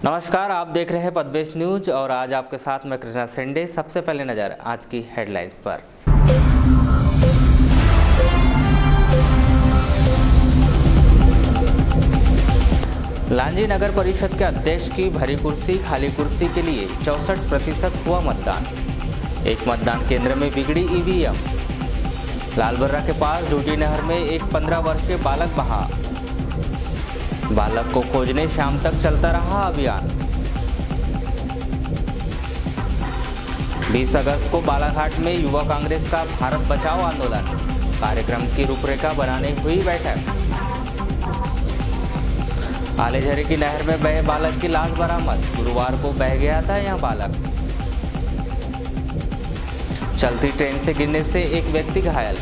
नमस्कार, आप देख रहे हैं पदवेश न्यूज और आज आपके साथ मैं कृष्णा सेंडे। सबसे पहले नजर आज की हेडलाइंस पर। लांजी नगर परिषद के अध्यक्ष की भरी कुर्सी, खाली कुर्सी के लिए 64% हुआ मतदान। एक मतदान केंद्र में बिगड़ी ईवीएम। लालबर्रा के पास डूडी नहर में एक 15 वर्षीय बालक बहा। बालक को खोजने शाम तक चलता रहा अभियान। 20 अगस्त को बालाघाट में युवा कांग्रेस का भारत बचाओ आंदोलन कार्यक्रम की रूपरेखा बनाने हुई बैठक। आलेझरे की नहर में बहे बालक की लाश बरामद। गुरुवार को बह गया था यह बालक। चलती ट्रेन से गिरने से एक व्यक्ति घायल।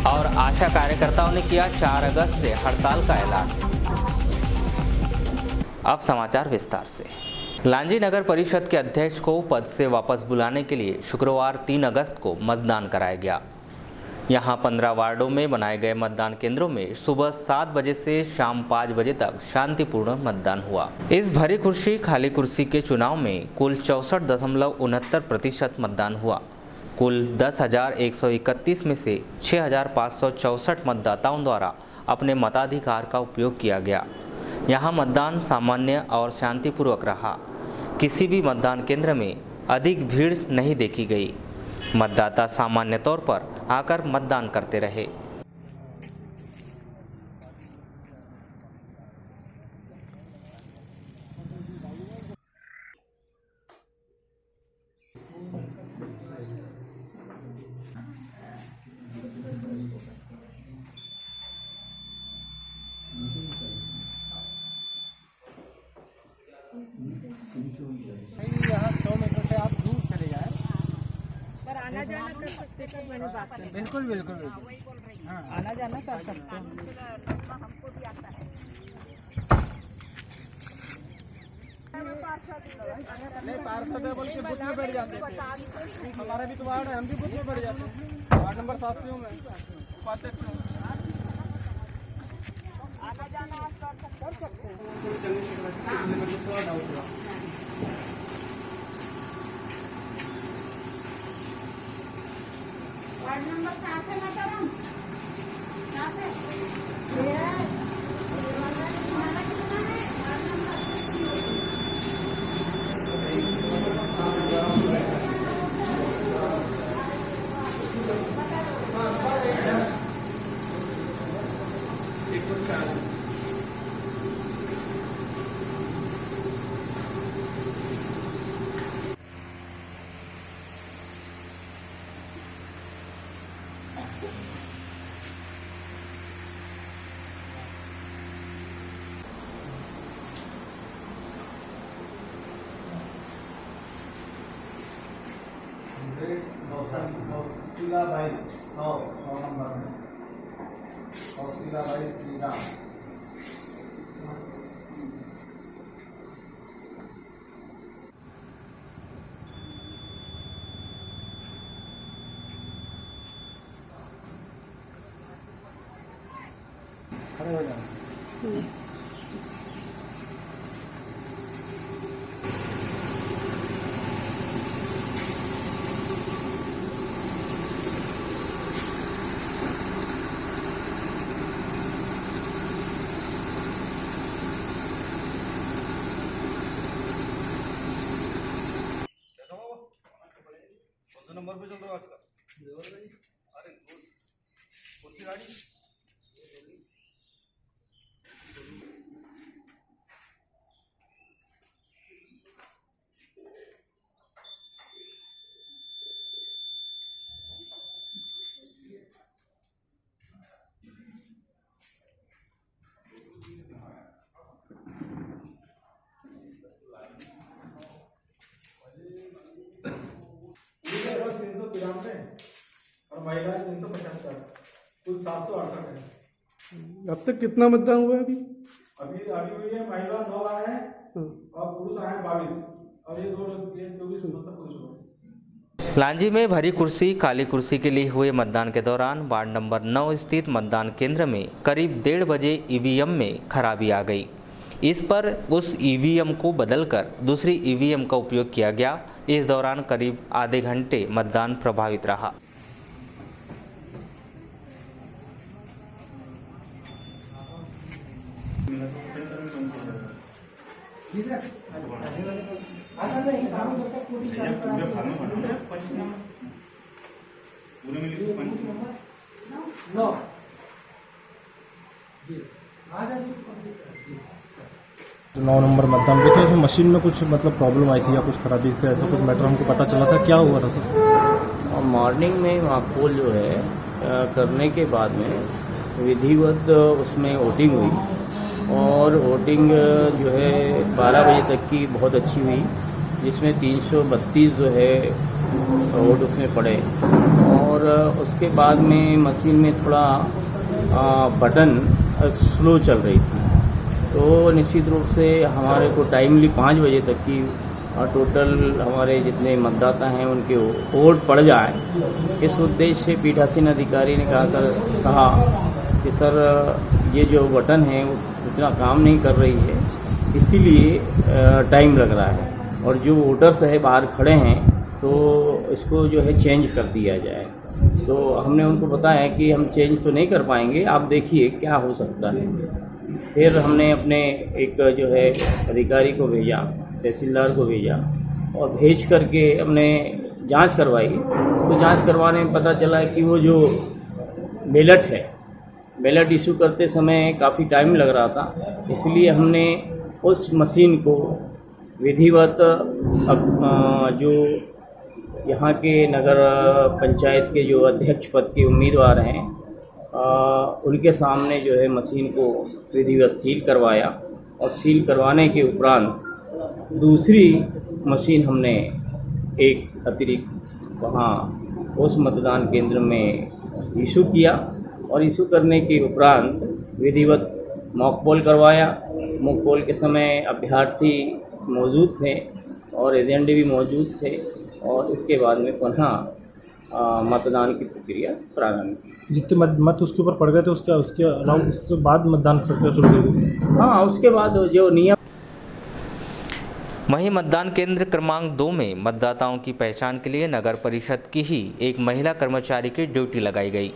और आशा कार्यकर्ताओं ने किया 4 अगस्त से हड़ताल का ऐलान। अब समाचार विस्तार से। लांजी नगर परिषद के अध्यक्ष को पद से वापस बुलाने के लिए शुक्रवार 3 अगस्त को मतदान कराया गया। यहां 15 वार्डों में बनाए गए मतदान केंद्रों में सुबह 7 बजे से शाम 5 बजे तक शांतिपूर्ण मतदान हुआ। इस भरी कुर्सी खाली कुर्सी के चुनाव में कुल 64.69% मतदान हुआ। कुल 10,131 में से 6,564 मतदाताओं द्वारा अपने मताधिकार का उपयोग किया गया। यहां मतदान सामान्य और शांतिपूर्वक रहा। किसी भी मतदान केंद्र में अधिक भीड़ नहीं देखी गई। मतदाता सामान्य तौर पर आकर मतदान करते रहे। यहाँ 100 मीटर से आप दूर चले जाए पर आना जाना कर सकते हैं। मैंने बात की बिल्कुल हाँ, आना जाना कर सकते हैं। हमको भी आता है। नहीं पार्षद है बल्कि बूथ में बैठ जाते थे। हमारा भी तो वार्ड है, हम भी बूथ में बैठ जाते हैं। वार्ड नंबर 7 में उपाध्यक्ष हूँ। आना जाना आप कर सकते हैं। वार्ड नंबर 7 है मैडम, 7 है। कौशिला भाई 9 नंबर में कौशिला भाई श्रीराम। खड़े हो जाओ। नंबर पे चल रहा है आज का। अरे कौन सी गाड़ी? और महिला 375, कुल 768 है। अब तक कितना मतदान हुआ है अभी हुई है महिला 9 आए हैं और पुरुष आए 22। अब ये 24 मतलब पुरुष हो। लांजी में भरी कुर्सी काली कुर्सी के लिए हुए मतदान के दौरान वार्ड नंबर 9 स्थित मतदान केंद्र में करीब 1:30 बजे ईवीएम में खराबी आ गई। इस पर उस ईवीएम को बदलकर दूसरी ईवीएम का उपयोग किया गया। इस दौरान करीब आधे घंटे मतदान प्रभावित रहा। तो 9 नंबर मतदान के तो मशीन में कुछ मतलब प्रॉब्लम आई थी या कुछ खराबी से ऐसा कुछ मैटर हमको पता चला था, क्या हुआ था सर? और मॉर्निंग में मॉकपोल जो है करने के बाद में विधिवत उसमें वोटिंग हुई और वोटिंग जो है 12 बजे तक की बहुत अच्छी हुई, जिसमें 332 जो है वोट उसमें पड़े। और उसके बाद में मशीन में थोड़ा बटन स्लो चल रही थी, तो निश्चित रूप से हमारे को टाइमली 5 बजे तक की टोटल हमारे जितने मतदाता हैं उनके वोट पड़ जाए, इस उद्देश्य से पीठासीन अधिकारी ने कहा कि सर ये जो बटन है वो उतना काम नहीं कर रही है, इसीलिए टाइम लग रहा है और जो वोटर्स है बाहर खड़े हैं तो इसको जो है चेंज कर दिया जाए। तो हमने उनको बताया कि हम चेंज तो नहीं कर पाएंगे, आप देखिए क्या हो सकता है। फिर हमने अपने एक जो है अधिकारी को भेजा, तहसीलदार को भेजा और भेज करके हमने जांच करवाई। तो जांच करवाने में पता चला कि वो जो बैलेट है, बैलेट इशू करते समय काफ़ी टाइम लग रहा था, इसलिए हमने उस मशीन को विधिवत जो यहाँ के नगर पंचायत के जो अध्यक्ष पद के उम्मीदवार हैं उनके सामने जो है मशीन को विधिवत सील करवाया और सील करवाने के उपरांत दूसरी मशीन हमने एक अतिरिक्त वहाँ उस मतदान केंद्र में इशू किया और इशू करने के उपरांत विधिवत मॉक पोल करवाया। मॉक पोल के समय अभ्यर्थी मौजूद थे और एजेंडे भी मौजूद थे और इसके बाद में पुनः मतदान की प्रक्रिया प्रारंभ की। जितने मत उसके ऊपर पड़ गए थे उसके अलावा उसके बाद मतदान प्रक्रिया शुरू हो गई। हाँ, उसके बाद जो नियम। वहीं मतदान केंद्र क्रमांक 2 में मतदाताओं की पहचान के लिए नगर परिषद की ही एक महिला कर्मचारी की ड्यूटी लगाई गई।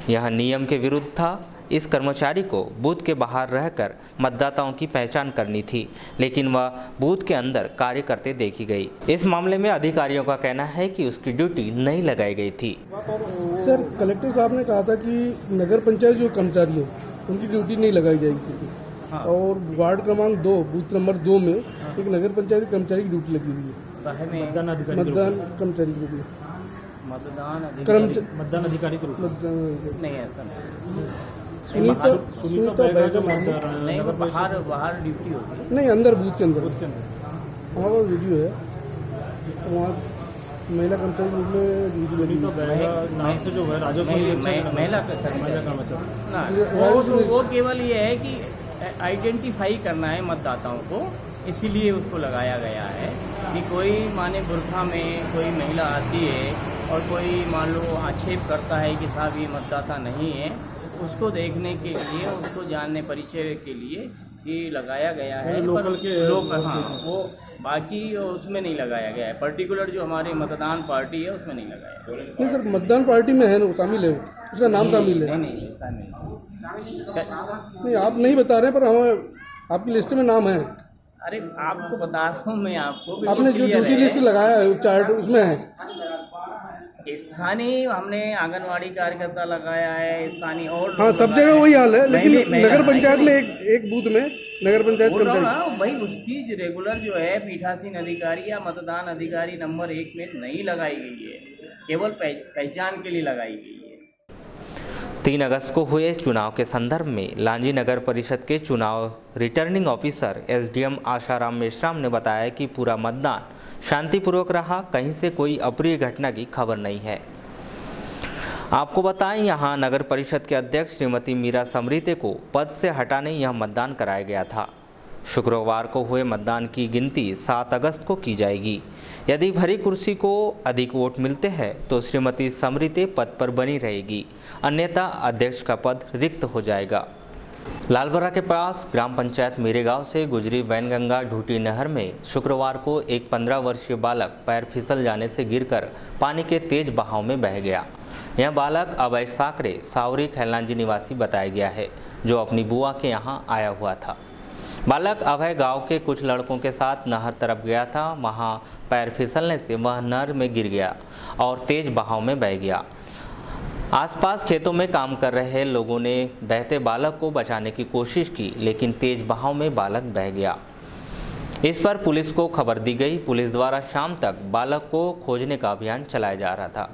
यह नियम के विरुद्ध था। इस कर्मचारी को बूथ के बाहर रहकर मतदाताओं की पहचान करनी थी, लेकिन वह बूथ के अंदर कार्य करते देखी गई। इस मामले में अधिकारियों का कहना है कि उसकी ड्यूटी नहीं लगाई गई थी। सर, कलेक्टर साहब ने कहा था कि नगर पंचायत जो कर्मचारी है उनकी ड्यूटी नहीं लगाई जाएगी। हाँ। और वार्ड क्रमांक 2 बूथ नंबर 2 में एक नगर पंचायत कर्मचारी की ड्यूटी लगी हुई है। मतदान कर्मचारी की ड्यूटी, मतदान अधिकारी के रूप में नहीं, ऐसा नहीं। सुनीता नहीं, बाहर ड्यूटी होगी। नहीं, अंदर बूथ के अंदर हाँ, वो वीडियो है वहाँ महिला कर्मचारी के रूप में ड्यूटी लगी हुई। नाम से जो है राजस्व महिला वो केवल ये है कि आइडेंटिफाई करना है मतदाताओं को, इसीलिए उसको लगाया गया है कि कोई माने बुर्खा में कोई महिला आती है और कोई मान लो आक्षेप करता है कि साहब ये मतदाता नहीं है, उसको देखने के लिए, उसको जानने परिचय के लिए ये लगाया गया है। लोकल हाँ, वो बाकी उसमें नहीं लगाया गया है। पर्टिकुलर जो हमारे मतदान पार्टी है उसमें नहीं लगाया गया। नहीं सर, मतदान पार्टी में है ना, शामिल है, उसका नाम शामिल है। नहीं, आप नहीं बता रहे पर हम आपकी लिस्ट में नाम है। अरे आपको बता रहा हूँ मैं, आपको आपने जो ड्यूटी लिस्ट लगाया है चार्ट उसमें है। स्थानीय हमने आंगनवाड़ी कार्यकर्ता लगाया है, स्थानीय और हाँ, सब जगह वही हाल है, लेकिन नगर पंचायत में एक बूथ में नगर पंचायत भाई उसकी रेगुलर जो है पीठासीन अधिकारी या मतदान अधिकारी नंबर 1 में नहीं लगाई गई है, केवल पहचान के लिए लगाई गई है। 3 अगस्त को हुए चुनाव के संदर्भ में लांजी नगर परिषद के चुनाव returning officer SDM Asharam Meshram ने बताया कि पूरा मतदान शांतिपूर्वक रहा, कहीं से कोई अप्रिय घटना की खबर नहीं है। आपको बताएं, यहां नगर परिषद के अध्यक्ष श्रीमती मीरा समरीते को पद से हटाने यह मतदान कराया गया था। शुक्रवार को हुए मतदान की गिनती 7 अगस्त को की जाएगी। यदि भरी कुर्सी को अधिक वोट मिलते हैं तो श्रीमती समरीते पद पर बनी रहेगी, अन्यथा अध्यक्ष का पद रिक्त हो जाएगा। लालबरा के पास ग्राम पंचायत मेरेगांव से गुजरी वैनगंगा ढूटी नहर में शुक्रवार को एक 15 वर्षीय बालक पैर फिसल जाने से गिरकर पानी के तेज बहाव में बह गया। यह बालक अभय साकरे सावरी खैलांजी निवासी बताया गया है, जो अपनी बुआ के यहां आया हुआ था। बालक अभय गांव के कुछ लड़कों के साथ नहर तरफ गया था। वहां पैर फिसलने से वह नहर में गिर गया और तेज बहाव में बह गया। आसपास खेतों में काम कर रहे लोगों ने बहते बालक को बचाने की कोशिश की, लेकिन तेज बहाव में बालक बह गया। इस पर पुलिस को खबर दी गई। पुलिस द्वारा शाम तक बालक को खोजने का अभियान चलाया जा रहा था।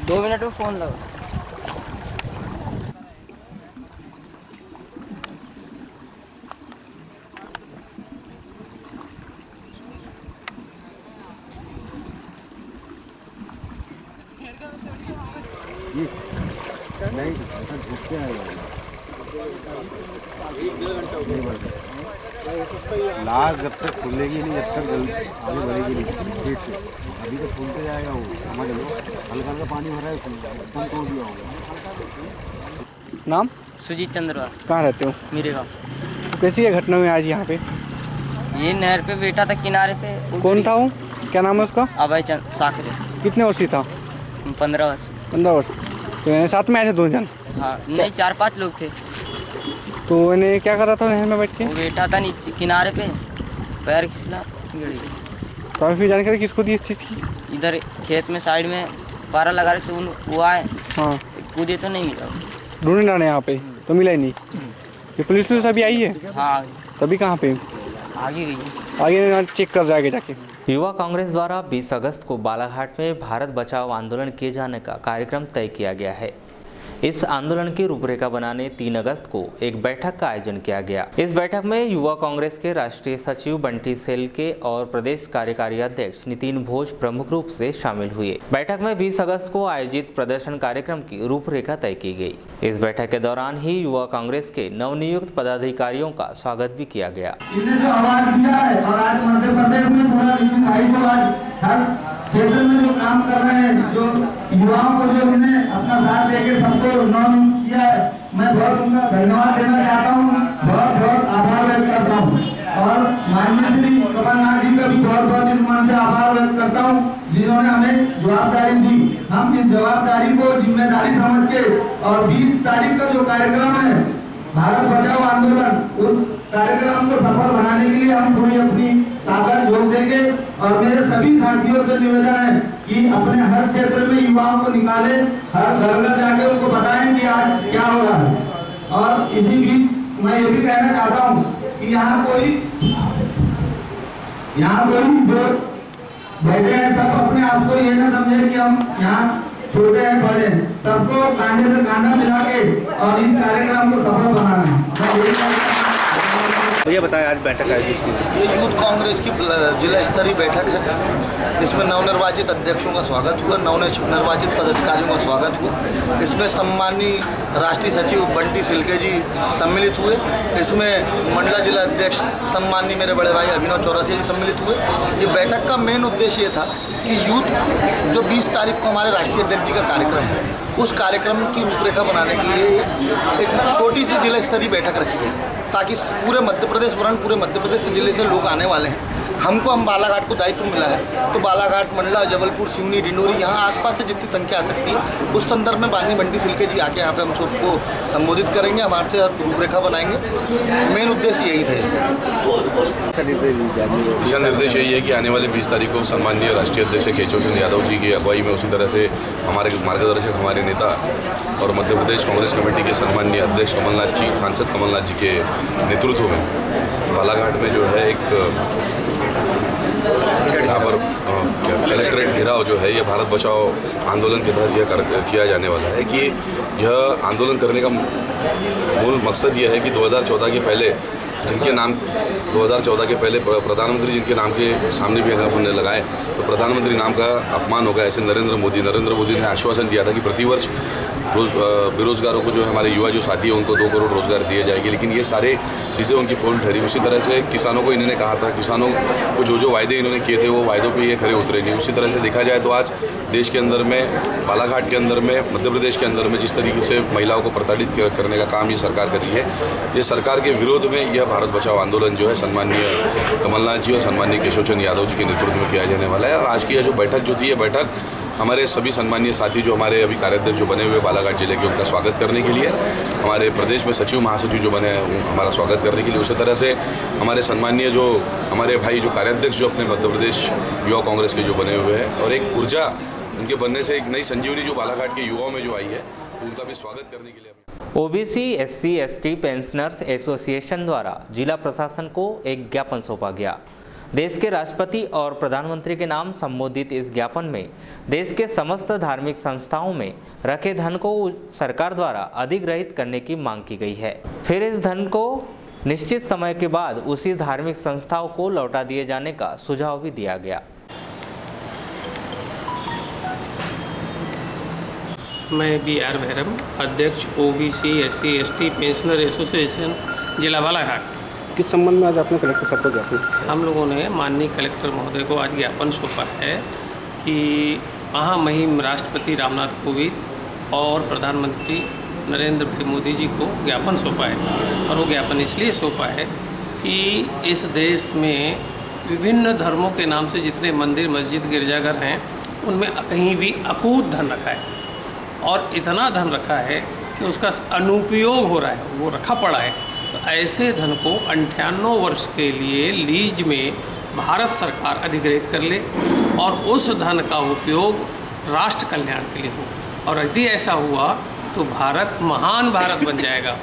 दो मिनट में फोन लगाओ। लाश जब तक खुलेगी नहीं, जब तक जल्दी आगे बढ़ेगी नहीं पेट से। अभी तो फूलते जाएगा वो, समझ लो। हल्का हल्का पानी भरा है, एकदम तोड़ दिया होगा। नाम? सुजीत चंद्रवाल। कहाँ रहते हो? मेरे गाँव। तो कैसी है घटना हुई आज यहाँ पे? ये नहर पे बैठा था किनारे पे। कौन था वो? क्या नाम है उसका? अभय साकरे। कितने वर्षीय था? 15 वर्ष। 15 वर्ष। तो साथ में आए थे 2 जन? हाँ, नहीं 4-5 लोग थे। तो इन्हें क्या कर रहा था नहर में बैठ के? वो बैठा था नीचे किनारे पे, पैर फिसला गिर गया। तो फिर जानकारी किसको दी इस चीज़ की? इधर खेत में साइड में पारा लगा रहे थे, वो आए। हाँ, कूदे तो नहीं मिला। ढूंढने डाले यहाँ पे तो मिला ही नहीं। ये पुलिस अभी आई है? हाँ। तभी कहाँ पे? आगे गई। आगे चेक कर जाएगा जाके। युवा कांग्रेस द्वारा 20 अगस्त को बालाघाट में भारत बचाओ आंदोलन किए जाने का कार्यक्रम तय किया गया है। इस आंदोलन की रूपरेखा बनाने 3 अगस्त को एक बैठक का आयोजन किया गया। इस बैठक में युवा कांग्रेस के राष्ट्रीय सचिव बंटी सेलके और प्रदेश कार्यकारी अध्यक्ष नितिन भोज प्रमुख रूप से शामिल हुए। बैठक में 20 अगस्त को आयोजित प्रदर्शन कार्यक्रम की रूपरेखा तय की गई। इस बैठक के दौरान ही युवा कांग्रेस के नवनियुक्त पदाधिकारियों का स्वागत भी किया गया। इन्हें जो आवाज दिया है और आज मध्य प्रदेश में पूरा भाई जो आज हर क्षेत्र में जो काम कर रहे हैं, जो युवाओं को जो इन्हें अपना साथ देके सबको नॉमिनेट किया है, मैं बहुत उनका धन्यवाद देना चाहता हूँ, बहुत बहुत आभार व्यक्त करता हूँ। और माननीय श्री कमलनाथ जी का भी बहुत बहुत इस मान से आभार व्यक्त करता हूँ, जिन्होंने हमें जवाबदारी दी। हम इस जवाबदारी को जिम्मेदारी समझ के और 20 तारीख का जो कार्यक्रम है भारत बचाओ आंदोलन, उस कार्यक्रम को सफल बनाने के लिए हम पूरी अपनी ताकत जोड़ देंगे। और मेरे सभी साथियों से निवेदन है कि अपने हर क्षेत्र में युवाओं को निकाले, हर घर घर जाके उनको बताएं कि आज क्या हो रहा है। और इसी बीच मैं ये भी कहना चाहता हूँ कि यहाँ कोई जो बैठे हैं सब अपने आप को ये ना समझे कि हम यहाँ छोटे हैं बड़े, सबको कांधे से कांधा मिला के और इस कार्यक्रम को सफल बनाना है। भैया बताएं, आज बैठक आयोजित की। ये यूथ कांग्रेस की जिला स्तरीय बैठक है। इसमें नवनिर्वाचित अध्यक्षों का स्वागत हुआ, नवनिर्वाचित पदाधिकारियों का स्वागत हुआ। इसमें सम्माननीय राष्ट्रीय सचिव बंटी सिलके जी सम्मिलित हुए। इसमें मंडला जिला अध्यक्ष सम्माननीय मेरे बड़े भाई अभिनव चौरसिया जी सम्मिलित हुए। ये बैठक का मेन उद्देश्य ये था कि यूथ जो 20 तारीख को हमारे राष्ट्रीय अध्यक्ष जी का कार्यक्रम है, उस कार्यक्रम की रूपरेखा बनाने के लिए एक छोटी सी जिला स्तरीय बैठक रखी गई, ताकि पूरे मध्य प्रदेश वरन पूरे मध्य प्रदेश जिले से लोग आने वाले हैं। हम बालाघाट को दायित्व मिला है, तो बालाघाट, मंडला, जबलपुर, सिवनी, डिंडोरी, यहाँ आसपास से जितनी संख्या आ सकती है, उस संदर्भ में माननीय बंटी सिलके जी आके यहाँ पे हम सबको संबोधित करेंगे, हमारे से रूपरेखा बनाएंगे। मेन उद्देश्य यही था। दिशा निर्देश यही है कि आने वाले 20 तारीख को सम्माननीय राष्ट्रीय अध्यक्ष केशव चंद्र यादव जी की अगुवाई में, उसी तरह से हमारे मार्गदर्शक, हमारे नेता और मध्य प्रदेश कांग्रेस कमेटी के सम्माननीय अध्यक्ष कमलनाथ जी, सांसद कमलनाथ जी के नेतृत्व में बालाघाट में जो है एक यहाँ पर कलेक्ट्रेट घेराव जो है, ये भारत बचाओ आंदोलन के तहत यह किया जाने वाला है। कि यह आंदोलन करने का मूल मकसद ये है कि 2014 के पहले जिनके नाम 2014 के पहले प्रधानमंत्री जिनके नाम के सामने भी अगर हमने लगाए तो प्रधानमंत्री नाम का अपमान होगा, ऐसे नरेंद्र मोदी ने आश्वासन दिया था कि प्रतिवर्ष बेरोजगारों को जो हमारे युवा जो साथी है उनको 2 करोड़ रोजगार दिए जाएंगे, लेकिन ये सारे चीज़ें उनकी फोल ठहरी। उसी तरह से किसानों को इन्होंने कहा था, किसानों को जो वायदे इन्होंने किए थे वो वायदों पे ये खरे उतरे नहीं। उसी तरह से देखा जाए तो आज देश के अंदर में, बालाघाट के अंदर में, मध्य प्रदेश के अंदर में जिस तरीके से महिलाओं को प्रताड़ित करने का काम ये सरकार कर रही है, ये सरकार के विरोध में यह भारत बचाओ आंदोलन जो है सम्माननीय कमलनाथ जी और सम्माननीय केशव चंद्र यादव जी के नेतृत्व में किया जाने वाला है। और आज की यह जो बैठक जो थी, ये बैठक हमारे सभी सम्मानीय साथी जो हमारे अभी कार्याध्यक्ष जो बने हुए बालाघाट जिले के, उनका स्वागत करने के लिए, हमारे प्रदेश में सचिव महासचिव जो बने हैं हमारा स्वागत करने के लिए, उसी तरह से हमारे सम्मानीय जो हमारे भाई जो कार्याध्यक्ष जो अपने मध्य प्रदेश युवा कांग्रेस के जो बने हुए हैं, और एक ऊर्जा उनके बनने से एक नई संजीवनी जो बालाघाट के युवाओं में जो आई है, तो उनका भी स्वागत करने के लिए OBC SC ST pensioners association द्वारा जिला प्रशासन को एक ज्ञापन सौंपा गया। देश के राष्ट्रपति और प्रधानमंत्री के नाम संबोधित इस ज्ञापन में देश के समस्त धार्मिक संस्थाओं में रखे धन को सरकार द्वारा अधिग्रहित करने की मांग की गई है। फिर इस धन को निश्चित समय के बाद उसी धार्मिक संस्थाओं को लौटा दिए जाने का सुझाव भी दिया गया। मैं BR भैरम, अध्यक्ष OBC SC ST pensioner association जिला बालाघाट। किस संबंध में आज आपने कलेक्टर साहब को ज्ञापन? हम लोगों ने माननीय कलेक्टर महोदय को आज ज्ञापन सौंपा है कि महामहिम राष्ट्रपति रामनाथ कोविंद और प्रधानमंत्री नरेंद्र भाई मोदी जी को ज्ञापन सौंपा है। और वो ज्ञापन इसलिए सौंपा है कि इस देश में विभिन्न धर्मों के नाम से जितने मंदिर मस्जिद गिरजाघर हैं, उनमें कहीं भी अकूत धन रखा है, और इतना धन रखा है कि उसका अनुपयोग हो रहा है, वो रखा पड़ा है। तो ऐसे धन को 98 वर्ष के लिए लीज में भारत सरकार अधिग्रहित कर ले और उस धन का उपयोग राष्ट्र कल्याण के लिए हो। और यदि ऐसा हुआ तो भारत महान भारत बन जाएगा,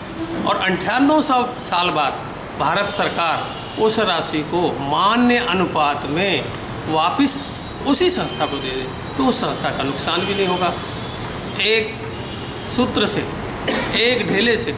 और 98 साल बाद भारत सरकार उस राशि को मान्य अनुपात में वापस उसी संस्था को दे दे, तो उस संस्था का नुकसान भी नहीं होगा। एक सूत्र से, एक ढेले से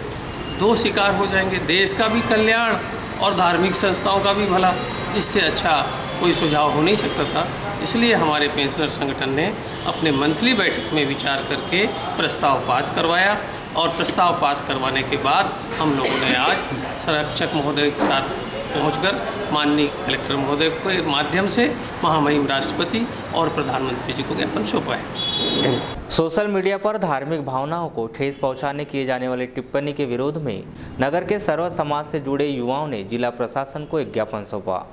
2 शिकार हो जाएंगे, देश का भी कल्याण और धार्मिक संस्थाओं का भी भला। इससे अच्छा कोई सुझाव हो नहीं सकता था। इसलिए हमारे पेंशनर संगठन ने अपने मंथली बैठक में विचार करके प्रस्ताव पास करवाया, और प्रस्ताव पास करवाने के बाद हम लोगों ने आज संरक्षक महोदय के साथ पहुंचकर माननीय कलेक्टर महोदय के माध्यम से महामहिम राष्ट्रपति और प्रधानमंत्री जी को ज्ञापन सौंपा है। सोशल मीडिया पर धार्मिक भावनाओं को ठेस पहुंचाने किए जाने वाली टिप्पणी के विरोध में नगर के सर्व समाज से जुड़े युवाओं ने जिला प्रशासन को एक ज्ञापन सौंपा।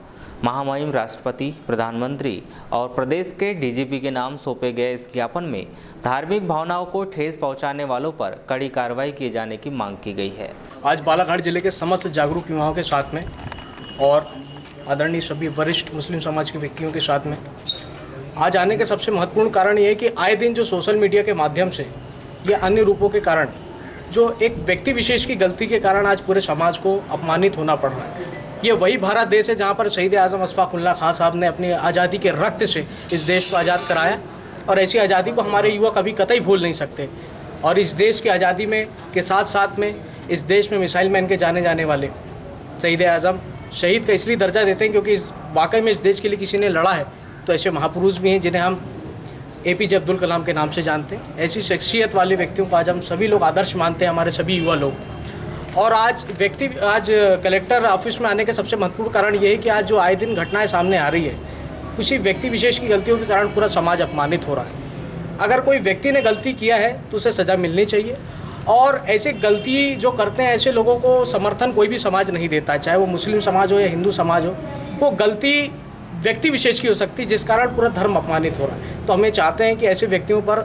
महामहिम राष्ट्रपति, प्रधानमंत्री और प्रदेश के डीजीपी के नाम सौंपे गए इस ज्ञापन में धार्मिक भावनाओं को ठेस पहुंचाने वालों पर कड़ी कार्रवाई किए जाने की मांग की गई है। आज बालाघाट जिले के समस्त जागरूक युवाओं के साथ में और आदरणीय सभी वरिष्ठ मुस्लिम समाज के व्यक्तियों के साथ में आज आने के सबसे महत्वपूर्ण कारण ये है कि आए दिन जो सोशल मीडिया के माध्यम से या अन्य रूपों के कारण जो एक व्यक्ति विशेष की गलती के कारण आज पूरे समाज को अपमानित होना पड़ रहा है। ये वही भारत देश है जहाँ पर शहीद आज़म अशफाक उल्लाह खां साहब ने अपनी आज़ादी के रक्त से इस देश को आज़ाद कराया, और ऐसी आज़ादी को हमारे युवा कभी कतई भूल नहीं सकते। और इस देश की आज़ादी में के साथ साथ में इस देश में मिसाइल मैन के जाने वाले शहीद आज़म शहीद का इसलिए दर्जा देते हैं क्योंकि वाकई में इस देश के लिए किसी ने लड़ा है। तो ऐसे महापुरुष भी हैं जिन्हें हम APJ अब्दुल कलाम के नाम से जानते हैं। ऐसी शख्सियत वाले व्यक्तियों को आज हम सभी लोग आदर्श मानते हैं, हमारे सभी युवा लोग। और आज कलेक्टर ऑफिस में आने के सबसे महत्वपूर्ण कारण ये है कि आज जो आए दिन घटनाएं सामने आ रही है, किसी व्यक्ति विशेष की गलतियों के कारण पूरा समाज अपमानित हो रहा है। अगर कोई व्यक्ति ने गलती किया है तो उसे सज़ा मिलनी चाहिए, और ऐसे गलती जो करते हैं ऐसे लोगों को समर्थन कोई भी समाज नहीं देता है, चाहे वो मुस्लिम समाज हो या हिंदू समाज हो। वो गलती व्यक्ति विशेष की हो सकती है जिस कारण पूरा धर्म अपमानित हो रहा है। तो हमें चाहते हैं कि ऐसे व्यक्तियों पर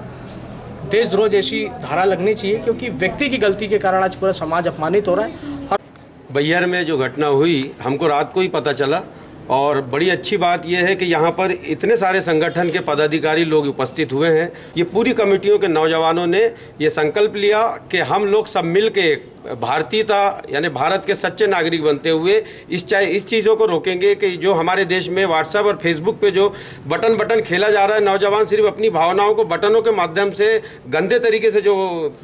देशद्रोह जैसी धारा लगनी चाहिए, क्योंकि व्यक्ति की गलती के कारण आज पूरा समाज अपमानित हो रहा है। और बैहर में जो घटना हुई हमको रात को ही पता चला, और बड़ी अच्छी बात यह है कि यहाँ पर इतने सारे संगठन के पदाधिकारी लोग उपस्थित हुए हैं। ये पूरी कमेटियों के नौजवानों ने ये संकल्प लिया कि हम लोग सब मिल के भारतीयता यानी भारत के सच्चे नागरिक बनते हुए इस चीज़ों को रोकेंगे कि जो हमारे देश में व्हाट्सएप और फेसबुक पे जो बटन खेला जा रहा है, नौजवान सिर्फ अपनी भावनाओं को बटनों के माध्यम से गंदे तरीके से जो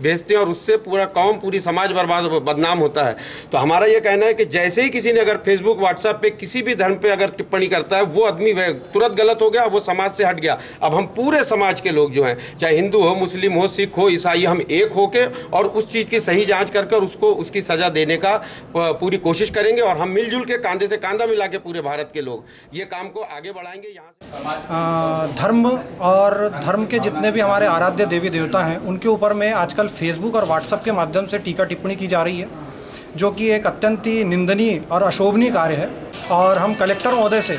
भेजते हैं और उससे पूरा कौम पूरी समाज बदनाम होता है। तो हमारा ये कहना है कि जैसे ही किसी ने अगर फेसबुक व्हाट्सएप पे किसी भी धर्म पे अगर टिप्पणी करता है, वो आदमी तुरंत गलत हो गया, वो समाज से हट गया। अब हम पूरे समाज के लोग जो हैं, चाहे हिंदू हो, मुस्लिम हो, सिख हो, ईसाई, हम एक होके और उस चीज़ की सही जांच कर उसको उसकी सज़ा देने का पूरी कोशिश करेंगे और हम मिलजुल के कांधे से कांधा मिला के पूरे भारत के लोग ये काम को आगे बढ़ाएंगे। यहाँ से धर्म और धर्म के जितने भी हमारे आराध्य देवी देवता हैं, उनके ऊपर में आजकल फेसबुक और व्हाट्सएप के माध्यम से टीका टिप्पणी की जा रही है, जो कि एक अत्यंत ही निंदनीय और अशोभनीय कार्य है। और हम कलेक्टर महोदय से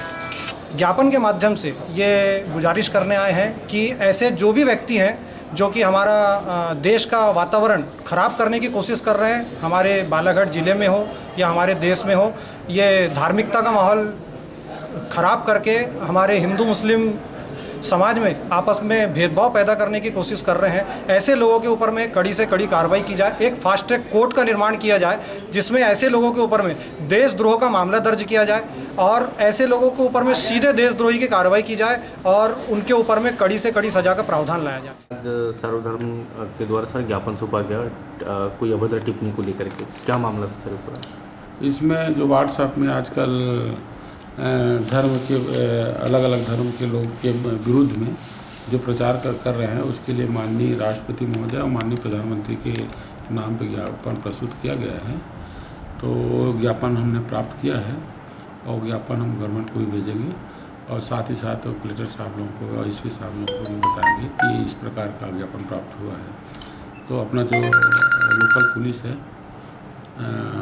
ज्ञापन के माध्यम से ये गुजारिश करने आए हैं कि ऐसे जो भी व्यक्ति हैं जो कि हमारा देश का वातावरण ख़राब करने की कोशिश कर रहे हैं, हमारे बालाघाट ज़िले में हो या हमारे देश में हो, ये धार्मिकता का माहौल ख़राब करके हमारे हिंदू मुस्लिम समाज में आपस में भेदभाव पैदा करने की कोशिश कर रहे हैं। ऐसे लोगों के ऊपर में कड़ी से कड़ी कार्रवाई की जाए, एक फास्ट ट्रैक कोर्ट का निर्माण किया जाए जिसमें ऐसे लोगों के ऊपर में देशद्रोह का मामला दर्ज किया जाए और ऐसे लोगों के ऊपर में सीधे देशद्रोही की कार्रवाई की जाए और उनके ऊपर में कड़ी से कड़ी सजा का प्रावधान लाया जाए। सर्वधर्म के द्वारा सर ज्ञापन सौंपा गया कोई अभद्र टिप्पणी को लेकर के, क्या मामला था सर? इसमें जो व्हाट्सएप में आजकल धर्म के अलग अलग धर्म के लोग के विरुद्ध में जो प्रचार कर रहे हैं, उसके लिए माननीय राष्ट्रपति महोदय और माननीय प्रधानमंत्री के नाम पर ज्ञापन प्रस्तुत किया गया है। तो ज्ञापन हमने प्राप्त किया है और ज्ञापन हम गवर्नमेंट को भी भेजेंगे और साथ ही साथ कलेक्टर साहब लोगों को और एसपी साहब लोगों को भी बताएंगे कि इस प्रकार का ज्ञापन प्राप्त हुआ है। तो अपना जो लोकल पुलिस है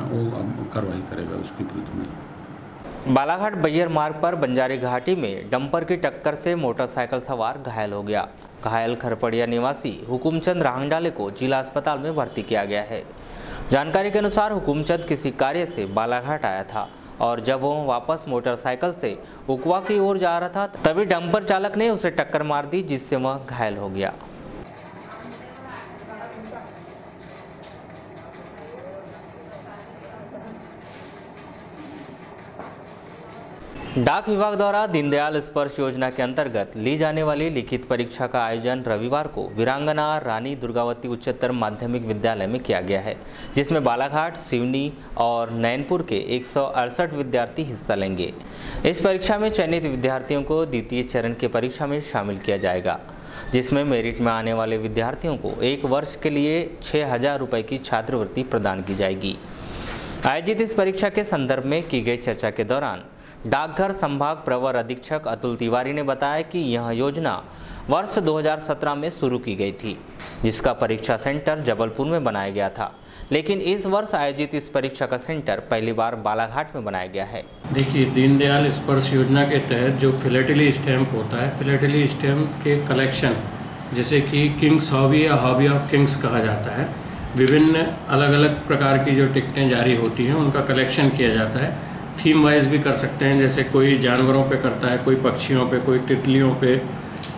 वो कार्रवाई करेगा उसके विरुद्ध में। बालाघाट बैयर मार्ग पर बंजारी घाटी में डंपर की टक्कर से मोटरसाइकिल सवार घायल हो गया। घायल खरपड़िया निवासी हुकुमचंद रांगडाले को जिला अस्पताल में भर्ती किया गया है। जानकारी के अनुसार हुकुमचंद किसी कार्य से बालाघाट आया था और जब वो वापस मोटरसाइकिल से उकवा की ओर जा रहा था, तभी डंपर चालक ने उसे टक्कर मार दी, जिससे वह घायल हो गया। डाक विभाग द्वारा दीनदयाल स्पर्श योजना के अंतर्गत ली जाने वाली लिखित परीक्षा का आयोजन रविवार को वीरांगना रानी दुर्गावती उच्चतर माध्यमिक विद्यालय में किया गया है, जिसमें बालाघाट, सिवनी और नैनपुर के 168 विद्यार्थी हिस्सा लेंगे। इस परीक्षा में चयनित विद्यार्थियों को द्वितीय चरण की परीक्षा में शामिल किया जाएगा, जिसमें मेरिट में आने वाले विद्यार्थियों को 1 वर्ष के लिए 6,000 रुपये की छात्रवृत्ति प्रदान की जाएगी। आयोजित इस परीक्षा के संदर्भ में की गई चर्चा के दौरान डाकघर संभाग प्रवर अधीक्षक अतुल तिवारी ने बताया कि यह योजना वर्ष 2017 में शुरू की गई थी, जिसका परीक्षा सेंटर जबलपुर में बनाया गया था, लेकिन इस वर्ष आयोजित इस परीक्षा का सेंटर पहली बार बालाघाट में बनाया गया है। देखिए, दीनदयाल स्पर्श योजना के तहत जो फिलेटली स्टैम्प होता है, फिलेटली स्टैम्प के कलेक्शन, जैसे कि किंग्स हॉबी या हॉबी ऑफ किंग्स कहा जाता है, विभिन्न अलग अलग प्रकार की जो टिकटें जारी होती हैं उनका कलेक्शन किया जाता है। थीम वाइज भी कर सकते हैं, जैसे कोई जानवरों पे करता है, कोई पक्षियों पे, कोई तितलियों पे,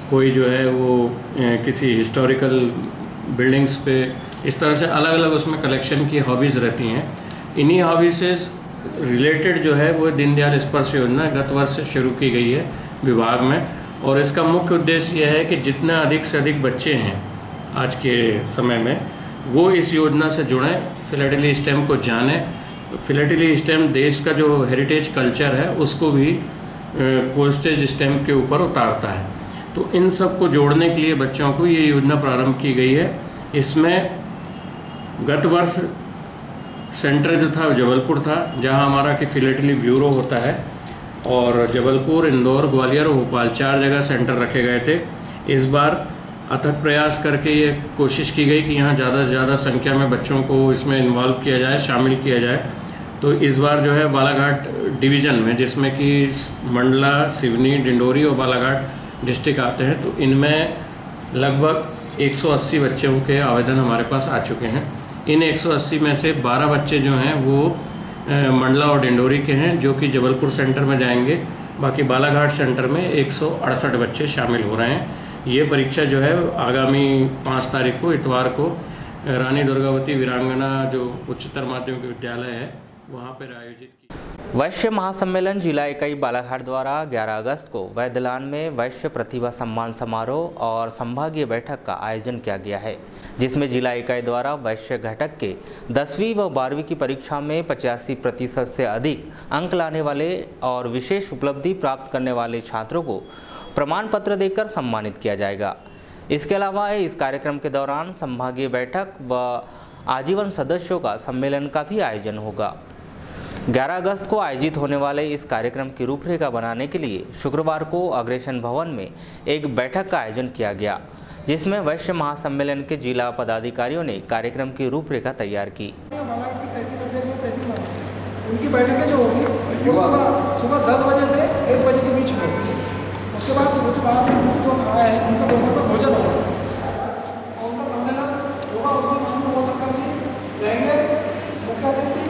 कोई जो है वो किसी हिस्टोरिकल बिल्डिंग्स पे, इस तरह से अलग अलग उसमें कलेक्शन की हॉबीज़ रहती हैं। इन्हीं हॉबीज से रिलेटेड जो है वो दीनदयाल स्पर्श योजना गत वर्ष से शुरू की गई है विभाग में, और इसका मुख्य उद्देश्य यह है कि जितना अधिक से अधिक बच्चे हैं आज के समय में वो इस योजना से जुड़ें, फिलेटली स्टैम्प को जानें। फिलेटली स्टैम्प देश का जो हेरिटेज कल्चर है उसको भी पोस्टेज स्टैम्प के ऊपर उतारता है। तो इन सब को जोड़ने के लिए बच्चों को ये योजना प्रारंभ की गई है। इसमें गत वर्ष सेंटर जो था जबलपुर था, जहां हमारा कि फिलेटली ब्यूरो होता है, और जबलपुर, इंदौर, ग्वालियर और भोपाल 4 जगह सेंटर रखे गए थे। इस बार अथक प्रयास करके ये कोशिश की गई कि यहाँ ज़्यादा से ज़्यादा संख्या में बच्चों को इसमें इन्वॉल्व किया जाए, शामिल किया जाए। तो इस बार जो है बालाघाट डिवीज़न में, जिसमें कि मंडला, सिवनी, डिंडोरी और बालाघाट डिस्ट्रिक्ट आते हैं, तो इनमें लगभग 180 बच्चों के आवेदन हमारे पास आ चुके हैं। इन 180 में से 12 बच्चे जो हैं वो मंडला और डिंडोरी के हैं, जो कि जबलपुर सेंटर में जाएंगे। बाकी बालाघाट सेंटर में 168 बच्चे शामिल हो रहे हैं। ये परीक्षा जो है आगामी 5 तारीख को, इतवार को, रानी दुर्गावती वीरांगना जो उच्चतर माध्यमिक विद्यालय है वहाँ पर आयोजित की। वैश्य महासम्मेलन जिला इकाई बालाघाट द्वारा 11 अगस्त को वैद्यलान में वैश्य प्रतिभा सम्मान समारोह और संभागीय बैठक का आयोजन किया गया है, जिसमें जिला इकाई द्वारा वैश्य घटक के 10वीं व 12वीं की परीक्षा में 85% से अधिक अंक लाने वाले और विशेष उपलब्धि प्राप्त करने वाले छात्रों को प्रमाण पत्र देकर सम्मानित किया जाएगा। इसके अलावा इस कार्यक्रम के दौरान संभागीय बैठक व आजीवन सदस्यों का सम्मेलन का भी आयोजन होगा। 11 अगस्त को आयोजित होने वाले इस कार्यक्रम की रूपरेखा बनाने के लिए शुक्रवार को अग्रसेन भवन में एक बैठक का आयोजन किया गया, जिसमें वैश्य महासम्मेलन के जिला पदाधिकारियों ने कार्यक्रम की रूपरेखा तैयार की। उनकी बैठकें जो होगी वो सुबह 10 बजे से 1 बजे के बीच में होगी। उसके बाद वो जो बाहर से जो आए हैं उनका दोपहर में भोजन होगा और उनका सम्मेलन होगा। उसमें माननीय हो सकता जी रहेंगे, मुख्य अतिथि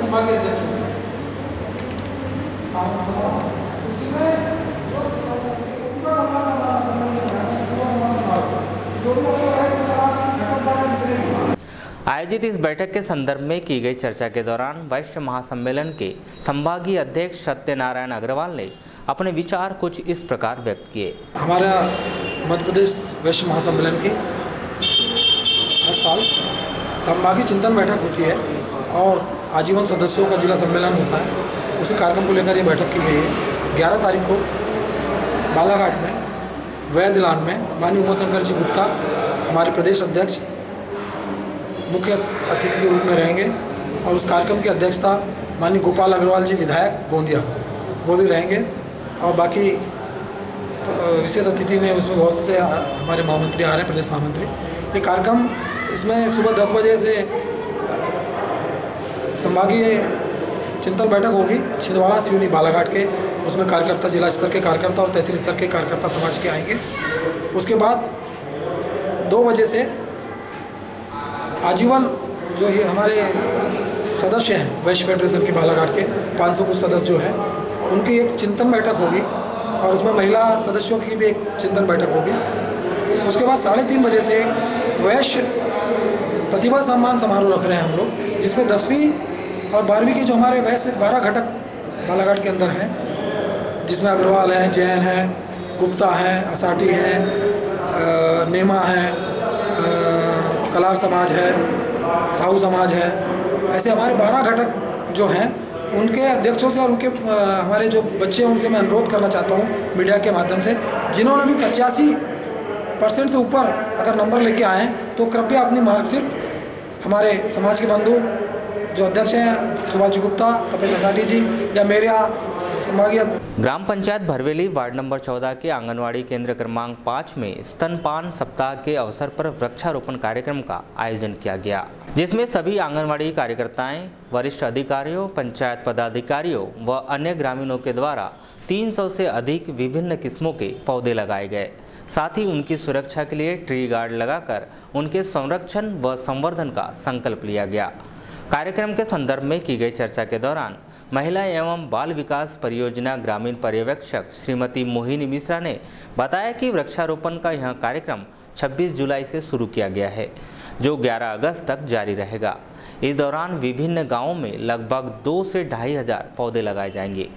संभागीय अध्यक्ष होंगे। उसी में जो प्रतिभा सम्मान आयोजित इस बैठक के संदर्भ में की गई चर्चा के दौरान वैश्य महासम्मेलन के संभागीय अध्यक्ष सत्यनारायण अग्रवाल ने अपने विचार कुछ इस प्रकार व्यक्त किए। हमारा मध्य प्रदेश वैश्य महासम्मेलन की हर साल संभागीय चिंतन बैठक होती है और आजीवन सदस्यों का जिला सम्मेलन होता है। उसी कार्यक्रम को लेकर ये बैठक की गई है। 11 तारीख को बालाघाट में वैद्यलान में माननीय उमाशंकर जी गुप्ता हमारे प्रदेश अध्यक्ष मुख्य अतिथि के रूप में रहेंगे और उस कार्यक्रम की अध्यक्षता माननीय गोपाल अग्रवाल जी विधायक गोंदिया वो भी रहेंगे और बाकी विशेष अतिथि में उसमें बहुत से हमारे महामंत्री आ रहे हैं, प्रदेश महामंत्री। ये कार्यक्रम इसमें सुबह 10 बजे से संभागीय चिंतन बैठक होगी छिंदवाड़ा सिवनी बालाघाट के। उसमें कार्यकर्ता जिला स्तर के कार्यकर्ता और तहसील स्तर के कार्यकर्ता समाज के आएंगे। उसके बाद 2 बजे से आजीवन जो ये हमारे सदस्य हैं वैश्य फेडरेशन के बालाघाट के 500 कुछ सदस्य जो हैं उनकी एक चिंतन बैठक होगी और उसमें महिला सदस्यों की भी एक चिंतन बैठक होगी। उसके बाद 3:30 बजे से वैश्य प्रतिभा सम्मान समारोह रख रहे हैं हम लोग, जिसमें 10वीं और 12वीं की जो हमारे वैश्य 12 घटक बालाघाट के अंदर हैं, जिसमें अग्रवाल हैं, जैन हैं, गुप्ता हैं, असाटी हैं, नेमा हैं, कलार समाज है, साहू समाज है। ऐसे हमारे 12 घटक जो हैं उनके अध्यक्षों से और उनके हमारे जो बच्चे हैं उनसे मैं अनुरोध करना चाहता हूँ मीडिया के माध्यम से, जिन्होंने भी 85% से ऊपर अगर नंबर लेके आए हैं तो कृपया अपनी मार्कशीट हमारे समाज के बंधु जो अध्यक्ष हैं सुभाष गुप्ता, तपेश असाटी जी या मेरे संभागीय ग्राम पंचायत भरवेली वार्ड नंबर 14 के आंगनवाड़ी केंद्र क्रमांक 5 में स्तनपान सप्ताह के अवसर पर वृक्षारोपण कार्यक्रम का आयोजन किया गया, जिसमें सभी आंगनवाड़ी कार्यकर्ताएं, वरिष्ठ अधिकारियों, पंचायत पदाधिकारियों व अन्य ग्रामीणों के द्वारा 300 से अधिक विभिन्न किस्मों के पौधे लगाए गए। साथ ही उनकी सुरक्षा के लिए ट्री गार्ड लगाकर उनके संरक्षण व संवर्धन का संकल्प लिया गया। कार्यक्रम के संदर्भ में की गई चर्चा के दौरान महिला एवं बाल विकास परियोजना ग्रामीण पर्यवेक्षक श्रीमती मोहिनी मिश्रा ने बताया कि वृक्षारोपण का यह कार्यक्रम 26 जुलाई से शुरू किया गया है, जो 11 अगस्त तक जारी रहेगा। इस दौरान विभिन्न गांवों में लगभग 2 से 2.5 हजार पौधे लगाए जाएंगे।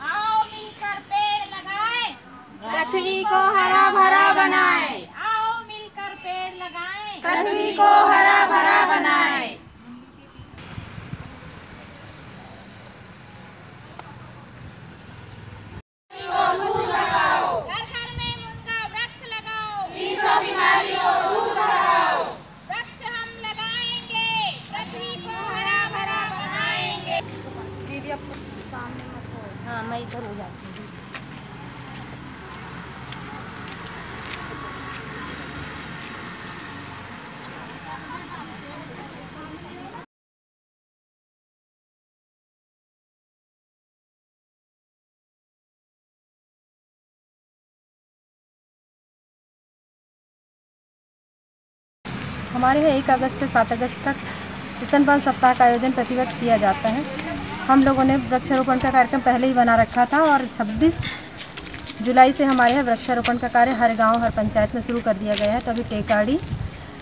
आओ मिलकर पेड़ लगाएं, पृथ्वी को हरा भरा बनाएं। आओ मिलकर पेड़ लगाएं, पृथ्वी को हरा भरा बनाएं। घर घर में मुनगा वृक्ष लगाओ, 300 बीमारी को दूर भगाओ। वृक्ष हम लगाएंगे, पृथ्वी को हरा भरा बनाएंगे। दीदी अब सामने मत हो। हाँ, मैं इधर हो जाती हूँ। हमारे यहाँ 1 अगस्त से 7 अगस्त तक स्तनपान सप्ताह का आयोजन प्रतिवर्ष किया जाता है। हम लोगों ने वृक्षारोपण का कार्यक्रम पहले ही बना रखा था और 26 जुलाई से हमारे यहाँ वृक्षारोपण का कार्य हर गांव हर पंचायत में शुरू कर दिया गया है। तो अभी टेकाड़ी,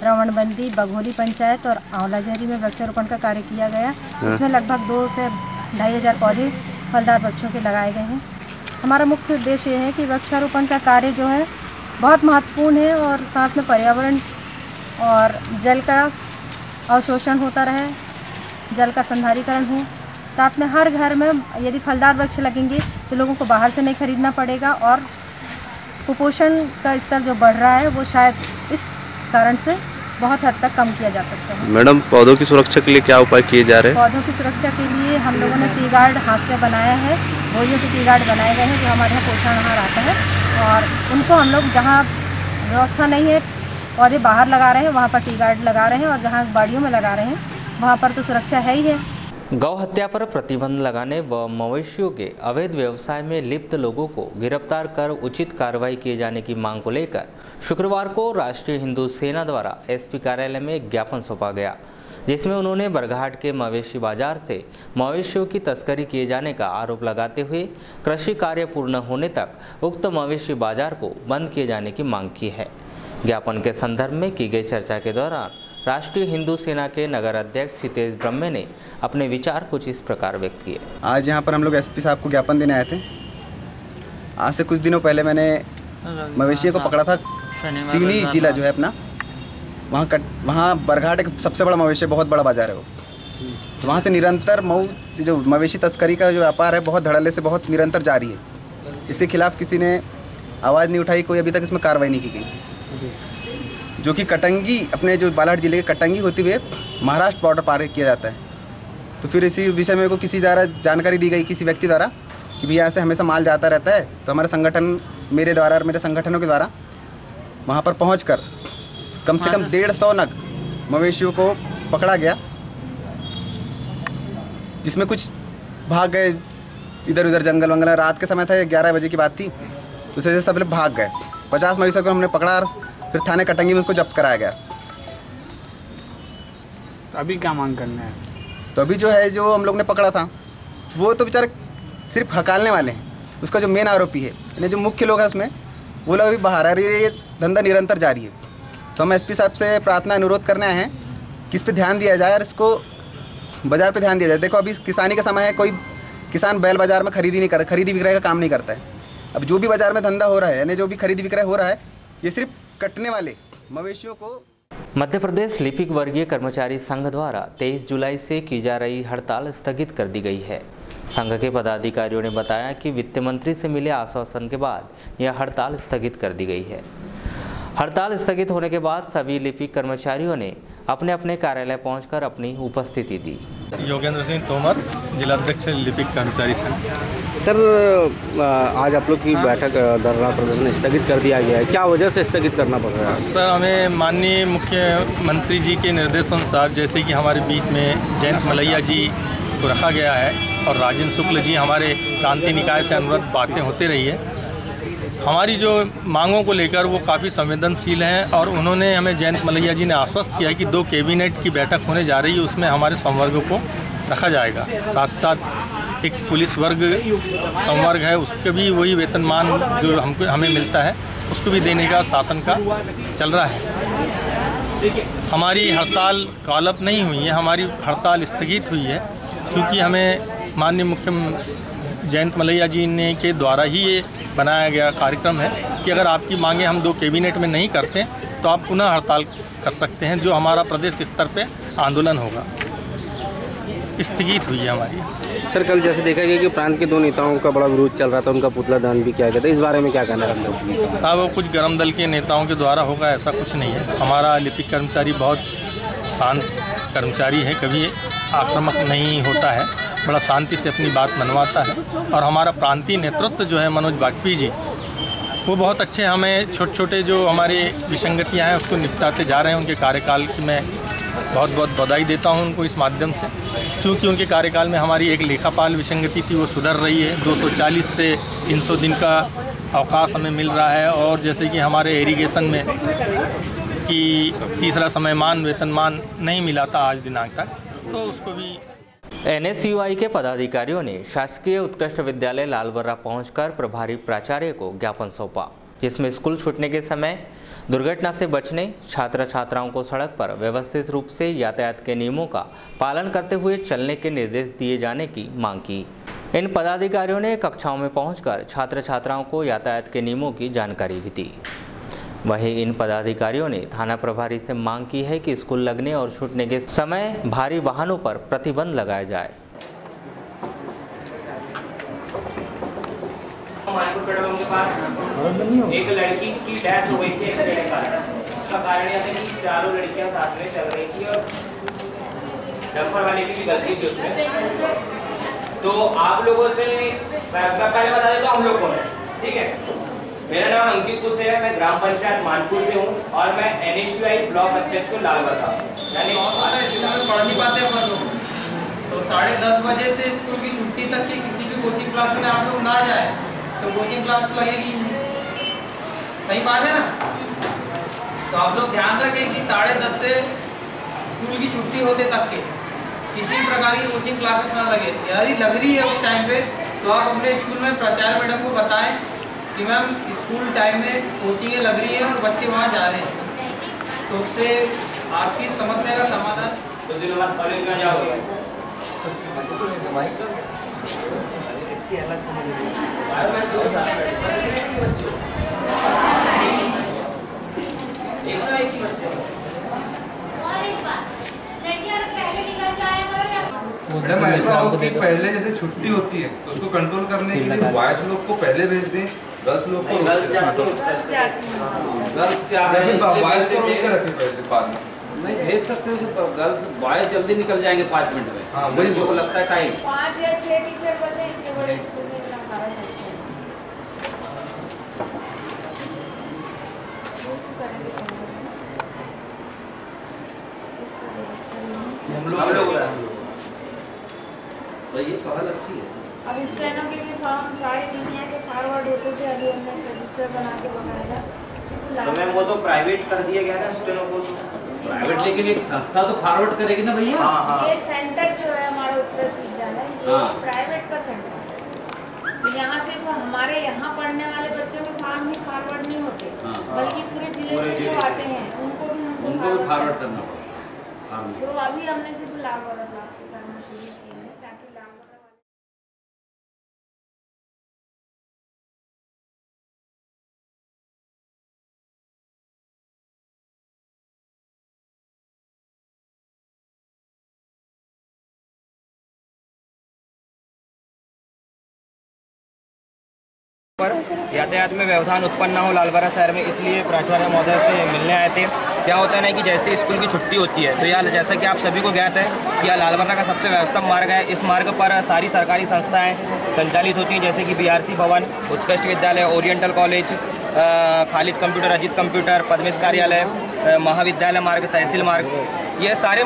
रावणबंदी, बघोली पंचायत और आंवलाझरी में वृक्षारोपण का कार्य किया गया। इसमें लगभग 2 से 2,500 पौधे फलदार वृक्षों के लगाए गए हैं। हमारा मुख्य उद्देश्य ये है कि वृक्षारोपण का कार्य जो है बहुत महत्वपूर्ण है और साथ में पर्यावरण और जल का अवशोषण होता रहे, जल का संधारीकरण हो। साथ में हर घर में यदि फलदार वृक्ष लगेंगे तो लोगों को बाहर से नहीं खरीदना पड़ेगा और कुपोषण का स्तर जो बढ़ रहा है वो शायद इस कारण से बहुत हद तक कम किया जा सकता है। मैडम, पौधों की सुरक्षा के लिए क्या उपाय किए जा रहे हैं? पौधों की सुरक्षा के लिए हम लोगों ने टी गार्ड हाथ से बनाया है, बोरियों के टी गार्ड बनाए गए हैं जो हमारे यहाँ पोषण आहार आता है और उनको हम लोग जहाँ व्यवस्था नहीं है पौधे बाहर लगा रहे हैं वहाँ पर टी गार्ड लगा रहे हैं और जहाँ बाड़ियों में लगा रहे हैं वहाँ पर तो सुरक्षा है ही है। गौ हत्या पर प्रतिबंध लगाने व मवेशियों के अवैध व्यवसाय में लिप्त लोगों को गिरफ्तार कर उचित कार्रवाई किए जाने की मांग को लेकर शुक्रवार को राष्ट्रीय हिंदू सेना द्वारा एसपी कार्यालय में एक ज्ञापन सौंपा गया, जिसमें उन्होंने बरघाट के मवेशी बाजार से मवेशियों की तस्करी किए जाने का आरोप लगाते हुए कृषि कार्य पूर्ण होने तक उक्त मवेशी बाजार को बंद किए जाने की मांग की है। ज्ञापन के संदर्भ में की गई चर्चा के दौरान राष्ट्रीय हिंदू सेना के नगर अध्यक्ष सितेश ब्रह्मे ने अपने विचार कुछ इस प्रकार व्यक्त किए। आज यहाँ पर हम लोग एसपी साहब को ज्ञापन देने आए थे। आज से कुछ दिनों पहले मैंने मवेशियों को पकड़ा था। सिवनी जिला जो है अपना, वहाँ बरघाट एक सबसे बड़ा मवेशी, बहुत बड़ा बाजार है वो। तो वहाँ से निरंतर जो मवेशी तस्करी का जो व्यापार है बहुत धड़ल्ले से बहुत निरंतर जारी है। इसके खिलाफ किसी ने आवाज़ नहीं उठाई, कोई अभी तक इसमें कार्रवाई नहीं की गई। जो कि कटंगी, अपने जो बालाघाट जिले के कटंगी होते हुए महाराष्ट्र बॉर्डर पार किया जाता है। तो फिर इसी विषय में को किसी द्वारा जानकारी दी गई किसी व्यक्ति द्वारा कि भैया ऐसे हमेशा माल जाता रहता है। तो हमारे संगठन, मेरे द्वारा और मेरे संगठनों के द्वारा वहाँ पर पहुँचकर कम से कम 150 नग मवेशियों को पकड़ा गया, जिसमें कुछ भाग गए इधर उधर जंगल वंगल। रात के समय था, 11 बजे की बात थी। तो उससे सब लोग भाग गए। 50 मवेशियों को हमने पकड़ा और फिर थाने कटंगी में उसको जब्त कराया गया। तो अभी क्या मांग करना है? तो अभी जो है, जो हम लोग ने पकड़ा था वो तो बेचारे सिर्फ हकालने वाले हैं। उसका जो मेन आरोपी है, यानी जो मुख्य लोग हैं उसमें, वो लोग अभी बाहर आ रही है। ये धंधा निरंतर जारी है। तो हम एसपी साहब से प्रार्थना अनुरोध करने आए हैं कि इस पर ध्यान दिया जाए और इसको बाज़ार पे ध्यान दिया जाए। देखो अभी किसानी का समय है, कोई किसान बैल बाज़ार में खरीदी विक्रय का काम नहीं करता है। अब जो भी बाज़ार में धंधा हो रहा है, यानी जो भी खरीदी विक्रय हो रहा है, ये सिर्फ कटने वाले मवेशियों को। मध्य प्रदेश लिपिक वर्गीय कर्मचारी संघ द्वारा 23 जुलाई से की जा रही हड़ताल स्थगित कर दी गई है। संघ के पदाधिकारियों ने बताया कि वित्त मंत्री से मिले आश्वासन के बाद यह हड़ताल स्थगित कर दी गई है। हड़ताल स्थगित होने के बाद सभी लिपिक कर्मचारियों ने अपने अपने कार्यालय पहुंचकर अपनी उपस्थिति दी। योगेंद्र सिंह तोमर, जिला अध्यक्ष लिपिक कर्मचारी संघ। सर, आज आप लोग की बैठक धरना प्रदर्शन स्थगित कर दिया गया है, क्या वजह से स्थगित करना पड़ रहा है? सर, हमें माननीय मुख्यमंत्री जी के निर्देशानुसार, जैसे कि हमारे बीच में जयंत मलैया जी को रखा गया है और राजेंद्र शुक्ल जी, हमारे क्रांति निकाय से अनुरोध बातें होती रही है। हमारी जो मांगों को लेकर वो काफ़ी संवेदनशील हैं और उन्होंने हमें, जयंत मलैया जी ने आश्वस्त किया कि 2 कैबिनेट की बैठक होने जा रही है, उसमें हमारे संवर्ग को रखा जाएगा। साथ साथ एक पुलिस वर्ग संवर्ग है, उसके भी वही वेतनमान जो हमें मिलता है उसको भी देने का शासन का चल रहा है। हमारी हड़ताल कालअप नहीं हुई है, हमारी हड़ताल स्थगित हुई है क्योंकि हमें माननीय मुख्य जयंत मलैया जी ने के द्वारा ही ये बनाया गया कार्यक्रम है कि अगर आपकी मांगें हम 2 कैबिनेट में नहीं करते तो आप पुनः हड़ताल कर सकते हैं, जो हमारा प्रदेश स्तर पे आंदोलन होगा। स्थगित हुई है हमारी। सर, कल जैसे देखा गया कि प्रांत के 2 नेताओं का बड़ा विरोध चल रहा था, उनका पुतला दहन भी किया गया था, इस बारे में क्या कहना है हम लोग? साहब, वो कुछ गरम दल के नेताओं के द्वारा होगा, ऐसा कुछ नहीं है। हमारा लिपिक कर्मचारी बहुत शांत कर्मचारी है, कभी आक्रामक नहीं होता है, बड़ा शांति से अपनी बात मनवाता है। और हमारा प्रांतीय नेतृत्व जो है मनोज वाजपेयी जी, वो बहुत अच्छे, हमें छोटे छोटे जो हमारी विसंगतियाँ हैं उसको निपटाते जा रहे हैं। उनके कार्यकाल की मैं बहुत बहुत बधाई देता हूं उनको इस माध्यम से, क्योंकि उनके कार्यकाल में हमारी एक लेखापाल विसंगति थी, वो सुधर रही है। 240 से 300 दिन का अवकाश हमें मिल रहा है। और जैसे कि हमारे इरिगेशन में जबकि तीसरा समयमान वेतनमान नहीं मिला था आज दिनांक तक, तो उसको भी NSUI के पदाधिकारियों ने शासकीय उत्कृष्ट विद्यालय लालबर्रा पहुंचकर प्रभारी प्राचार्य को ज्ञापन सौंपा, जिसमें स्कूल छूटने के समय दुर्घटना से बचने, छात्र छात्राओं को सड़क पर व्यवस्थित रूप से यातायात के नियमों का पालन करते हुए चलने के निर्देश दिए जाने की मांग की। इन पदाधिकारियों ने कक्षाओं में पहुंचकर छात्र छात्राओं को यातायात के नियमों की जानकारी भी दी। वहीं इन पदाधिकारियों ने थाना प्रभारी से मांग की है कि स्कूल लगने और छूटने के समय भारी वाहनों पर प्रतिबंध लगाया जाए। एक लड़की की डेथ हो गई थी एक्सीडेंट का कारण यह था कि चारों लड़कियां साथ में चल रही थी और डंपर वाले की भी गलती थी उसमें। तो आप लोगों से मैं पहले बता देता हूँ हम लोग कौन है, ठीक है। मेरा नाम अंकित कुछ है, मैं ग्राम पंचायत मानपुर से हूँ और मैं NSUI ब्लॉक अध्यक्ष हूँ लालबर्रा। पढ़ नहीं पाते अपन लोग, तो 10:30 बजे से स्कूल की छुट्टी तक की किसी भी कोचिंग क्लास में आप लोग ना जाए तो कोचिंग क्लास तो लगेगी, सही बात है ना। तो आप लोग ध्यान रखें कि 10:30 से स्कूल की छुट्टी होते तक के किसी भी प्रकार की कोचिंग क्लासेस ना लगे। यदि लग रही है उस टाइम पे तो आप अपने स्कूल में प्राचार्य मैडम को बताएं कि मैम स्कूल टाइम में कोचिंगें लग रही है और बच्चे वहाँ जा रहे हैं, तो उससे आपकी समस्या का समाधान। तो दिन बाद कॉलेज में जाओगे मैडम ऐसा हो कि पहले जैसे छुट्टी होती है तो उसको कंट्रोल करने के लिए बॉयज लोग को पहले भेज दें, गर्ल्स लोग को बॉयज को रोक के रखे पहले, बाद में नहीं भेज सकते हो। गर्ल्स बॉयज जल्दी निकल जाएंगे 5 मिनट में। हाँ, वही जो लगता है टाइम 5 या 6 टीचर बचे इतने बड़े स्कूल में, इतना सारा सेक्शन। हम लोग सही है, पहल अच्छी है। अब स्टेनो के भी फॉर्म सारी दुनिया के फॉरवर्ड होते थे, अभी हमने रजिस्टर बना के बकायदा। तो मैम वो तो प्राइवेट कर दिया गया ना स्टेनो को। प्राइवेट लेकिन एक संस्था तो फॉरवर्ड करेगी ना भैया। ये सेंटर जो है हमारा उत्कृष्ट विद्यालय, ये प्राइवेट का सेंटर है। तो यहाँ सिर्फ हमारे यहाँ पढ़ने वाले बच्चों के फॉर्म ही फॉरवर्ड नहीं होते, बल्कि पूरे जिले से जो आते हैं उनको भी फॉरवर्ड करना पड़ता। तो अभी हमने सिर्फ लालबर्रा ब्लॉक से करना शुरू किया है ताकि लालबर्रा पर यातायात में व्यवधान उत्पन्न न हो लालबर्रा शहर में, इसलिए प्राचार्य महोदय से मिलने आए थे। क्या होता है ना कि जैसे स्कूल की छुट्टी होती है तो यह जैसा कि आप सभी को ज्ञात है कि यह लालबर्रा का सबसे व्यवस्थित मार्ग है। इस मार्ग पर सारी सरकारी संस्थाएं संचालित होती हैं, जैसे कि BRC भवन, उत्कृष्ट विद्यालय, oriental college, Khalid computer, Ajit computer, Padmesh कार्यालय, महाविद्यालय मार्ग, तहसील मार्ग, ये सारे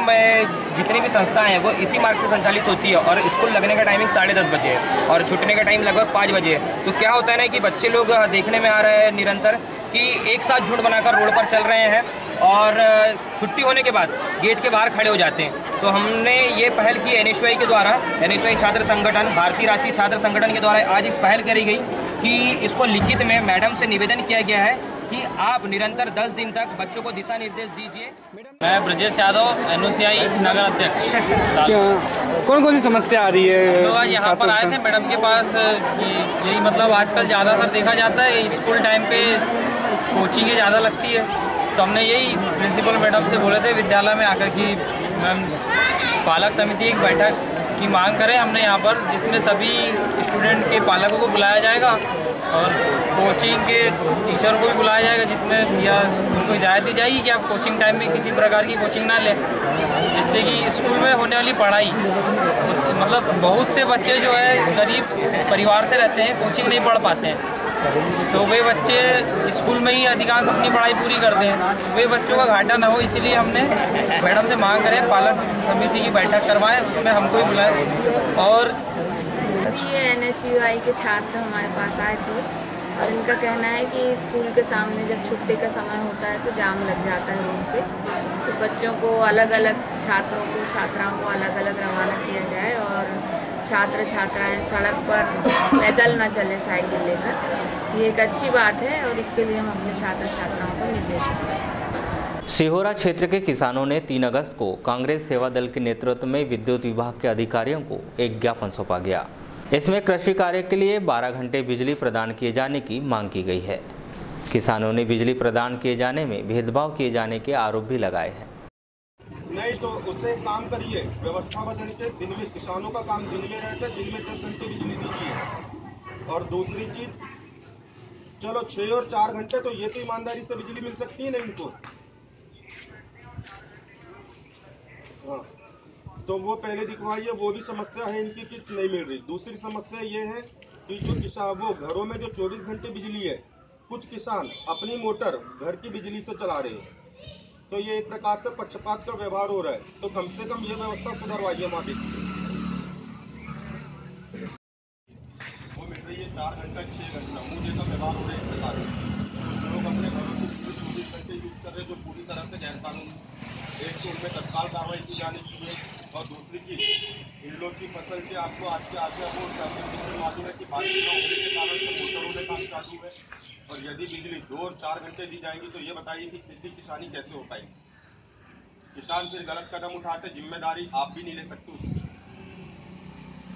जितनी भी संस्थाएं हैं वो इसी मार्ग से संचालित होती है। और स्कूल लगने का टाइमिंग 10:30 बजे है और छूटने का टाइम लगभग 5 बजे है। तो क्या होता है ना कि बच्चे लोग देखने में आ रहे हैं निरंतर कि एक साथ झुंड बनाकर रोड पर चल रहे हैं और छुट्टी होने के बाद गेट के बाहर खड़े हो जाते हैं। तो हमने ये पहल की NSUI के द्वारा, NSUI छात्र संगठन, भारतीय राष्ट्रीय छात्र संगठन के द्वारा आज एक पहल करी गई कि इसको लिखित में मैडम से निवेदन किया गया है कि आप निरंतर 10 दिन तक बच्चों को दिशा निर्देश दीजिए। मैं ब्रजेश यादव, NSUI नगर अध्यक्ष। कौन कौन सी समस्या आ रही है? लोग आज यहाँ पर आए थे मैडम के पास कि यही मतलब आजकल ज़्यादातर देखा जाता है स्कूल टाइम पे कोचिंगें ज़्यादा लगती है, तो हमने यही प्रिंसिपल मैडम से बोले थे विद्यालय में आकर कि मैम पालक समिति एक बैठक की मांग करें हमने यहाँ पर, जिसमें सभी स्टूडेंट के पालकों को बुलाया जाएगा और कोचिंग के टीचर को भी बुलाया जाएगा, जिसमें या उनको हिदायत दी जाएगी कि आप कोचिंग टाइम में किसी प्रकार की कोचिंग ना लें, जिससे कि स्कूल में होने वाली पढ़ाई मतलब बहुत से बच्चे जो है गरीब परिवार से रहते हैं, कोचिंग नहीं पढ़ पाते हैं, तो वे बच्चे स्कूल में ही अधिकांश अपनी पढ़ाई पूरी करते हैं। वे बच्चों का घाटा ना हो, इसीलिए हमने मैडम से मांग करें पालक समिति की बैठक करवाएं, उसमें हमको ही बुलाएं। और ये NSUI के छात्र हमारे पास आए थे और इनका कहना है कि स्कूल के सामने जब छुट्टी का समय होता है तो जाम लग जाता है रोड पे, तो बच्चों को अलग अलग, छात्रों को छात्राओं को अलग अलग रवाना किया जाए और छात्र छात्राएं सड़क पर पैदल न चले साइकिल लेकर। ये एक अच्छी बात है और इसके लिए हम अपने छात्र छात्राओं को निर्देशित करें। सिहोरा क्षेत्र के किसानों ने 3 अगस्त को कांग्रेस सेवा दल के नेतृत्व में विद्युत विभाग के अधिकारियों को एक ज्ञापन सौंपा गया। इसमें कृषि कार्य के लिए 12 घंटे बिजली प्रदान किए जाने की मांग की गई है। किसानों ने बिजली प्रदान किए जाने में भेदभाव किए जाने के आरोप भी लगाए हैं। नहीं तो उससे काम करिए, व्यवस्था बदल के दिन में किसानों का काम दिन में रहता है, दिन में 10 घंटे बिजली दीजिए। और दूसरी चीज, चलो 6 और 4 घंटे तो ये तो ईमानदारी से बिजली मिल सकती है ना इनको, हाँ, तो वो पहले दिखवाइए। वो भी समस्या है इनकी कि नहीं मिल रही। दूसरी समस्या ये है कि जो किसान, वो घरों में जो 24 घंटे बिजली है, कुछ किसान अपनी मोटर घर की बिजली से चला रहे हैं, तो ये एक प्रकार से पक्षपात का व्यवहार हो रहा है। तो कम से कम ये व्यवस्था सुधरवाइए। माफी वो मिल रही है 4 घंटा 6 घंटा, मुझे तो व्यवहार हो रहा है इस प्रकार से। लोग अपने घरों से 24 घंटे यूज कर रहे हैं, जो पूरी तरह से गैर कानूनी। एक तो उनमें तत्काल कार्रवाई की जानी चाहिए, और दूसरी चीज, इन लोग की फसल के आपको आज के आगे वो मालूम है कि बारिश न होने के कारण से मोटरों में काम चालू है, और यदि बिजली 2 और 4 घंटे दी जाएंगी तो ये बताइए कि खेती किसानी कैसे हो पाएगी। किसान फिर गलत कदम उठाते, जिम्मेदारी आप भी नहीं ले सकते उसकी।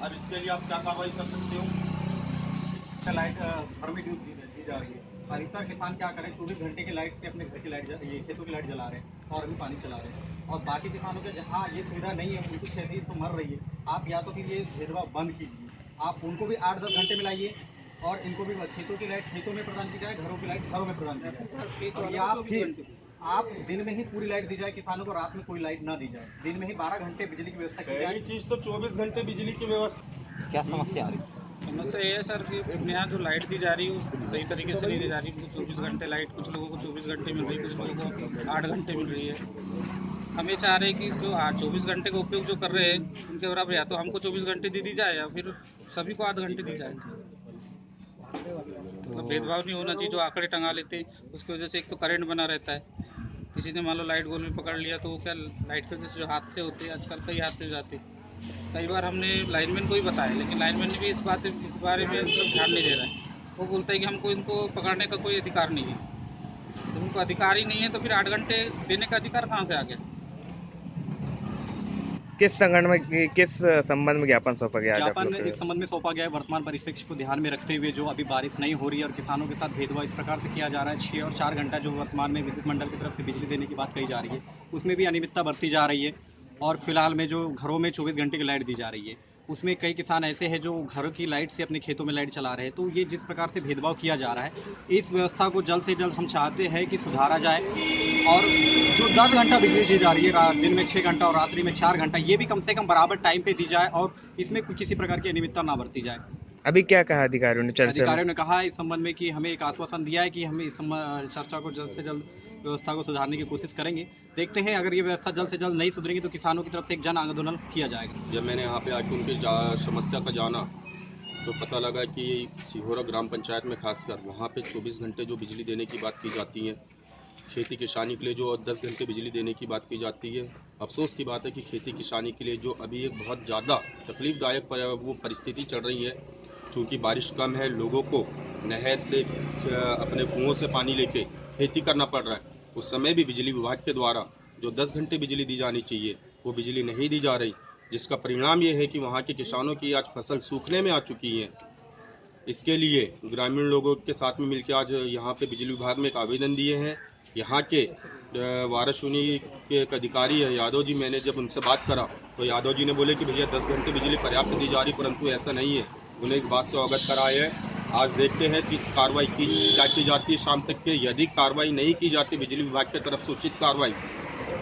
अब इसके लिए आप क्या कार्रवाई कर सकते हो? लाइट परमिट यूज दी जा रही है। अधिकतर किसान क्या करें, 24 घंटे की लाइट से अपने घर की लाइट, ये खेतों की लाइट जला रहे हैं और अभी पानी चला रहे हैं। और बाकी किसानों के जहाँ ये सुविधा नहीं है, उनकी खेती तो मर रही है। आप या तो फिर ये भेदभाव बंद कीजिए, आप उनको भी 8-10 घंटे में लाइए, और इनको भी खेतों की लाइट खेतों में प्रदान की जाए, घरों की लाइट घरों में प्रदान की जाए। या फिर आप दिन में ही पूरी लाइट दी जाए, किसानों को रात में कोई लाइट ना दी जाए। दिन में ही 12 घंटे बिजली की व्यवस्था की जाए। चीज़ तो 24 घंटे बिजली की व्यवस्था। क्या समस्या आ रही है? समस्या ये है सर कि अपने यहाँ जो लाइट दी जा रही है वो सही तरीके से नहीं दी जा रही। 24 घंटे लाइट, कुछ लोगों को 24 घंटे मिल रही है, कुछ लोगों को 8 घंटे मिल रही है। हम ये चाह रहे हैं कि जो 24 घंटे का उपयोग जो कर रहे हैं, उनके बराबर या तो हमको 24 घंटे दी जाए, या फिर सभी को 8 घंटे दी जाए। मतलब भेदभाव नहीं होना चाहिए। जो आंकड़े टंगा लेते हैं उसकी वजह से एक तो करंट बना रहता है। किसी ने मान लो लाइट गोल में पकड़ लिया तो वो क्या, लाइट की वजह से जो हादसे होते हैं, आजकल कई हादसे हो जाते हैं। कई बार हमने लाइनमैन को ही बताया, लेकिन लाइनमैन ने भी इस बारे में सब ध्यान नहीं दे रहा है। वो बोलता है कि हमको इनको पकड़ने का कोई अधिकार नहीं है। तो उनको अधिकार ही नहीं है तो फिर 8 घंटे देने का अधिकार कहाँ से आ गया? किस संबंध में ज्ञापन सौंपा गया? ज्ञापन इस संबंध में सौंपा गया है, वर्तमान परिप्रेक्ष्य को ध्यान में रखते हुए, जो अभी बारिश नहीं हो रही है और किसानों के साथ भेदभाव इस प्रकार से किया जा रहा है। 6 और 4 घंटा जो वर्तमान में विद्युत मंडल की तरफ से बिजली देने की बात कही जा रही है, उसमें भी अनियमितता बरती जा रही है। और फिलहाल में जो घरों में 24 घंटे की लाइट दी जा रही है, उसमें कई किसान ऐसे हैं जो घरों की लाइट से अपने खेतों में लाइट चला रहे हैं। तो ये जिस प्रकार से भेदभाव किया जा रहा है, इस व्यवस्था को जल्द से जल्द हम चाहते हैं कि सुधारा जाए। और जो 10 घंटा बिजली दी जा रही है, दिन में 6 घंटा और रात्रि में 4 घंटा, ये भी कम से कम बराबर टाइम पे दी जाए और इसमें किसी प्रकार की अनियमितता ना बरती जाए। अभी क्या कहा अधिकारियों ने? अधिकारियों ने कहा इस संबंध में कि हमें एक आश्वासन दिया है कि हम इस चर्चा को जल्द से जल्द व्यवस्था को सुधारने की कोशिश करेंगे। देखते हैं, अगर ये व्यवस्था जल्द से जल्द नहीं सुधरेगी तो किसानों की तरफ से एक जन आंदोलन किया जाएगा। जब मैंने यहाँ पे आके उनकी समस्या का जाना तो पता लगा कि सिहोरा ग्राम पंचायत में खासकर वहाँ पे 24 घंटे जो बिजली देने की बात की जाती है, खेती किसानी के लिए जो 10 घंटे बिजली देने की बात की जाती है। अफसोस की बात है कि खेती किसानी के लिए जो अभी एक बहुत ज़्यादा तकलीफदायक वो परिस्थिति चल रही है, चूँकि बारिश कम है, लोगों को नहर से अपने कुओं से पानी लेके खेती करना पड़ रहा है। उस समय भी बिजली विभाग के द्वारा जो 10 घंटे बिजली दी जानी चाहिए वो बिजली नहीं दी जा रही, जिसका परिणाम ये है कि वहाँ के किसानों की आज फसल सूखने में आ चुकी है। इसके लिए ग्रामीण लोगों के साथ में मिलकर आज यहाँ पे बिजली विभाग में एक आवेदन दिए हैं। यहाँ के वाराशुनी के एक अधिकारी है यादव जी, मैंने जब उनसे बात करा तो यादव जी ने बोले कि भैया 10 घंटे बिजली पर्याप्त दी जा रही, परंतु ऐसा नहीं है। उन्हें इस बात से अवगत कराया है। आज देखते हैं कि कार्रवाई क्या की जाती है शाम तक के। यदि कार्रवाई नहीं की जाती बिजली विभाग की तरफ से उचित कार्रवाई,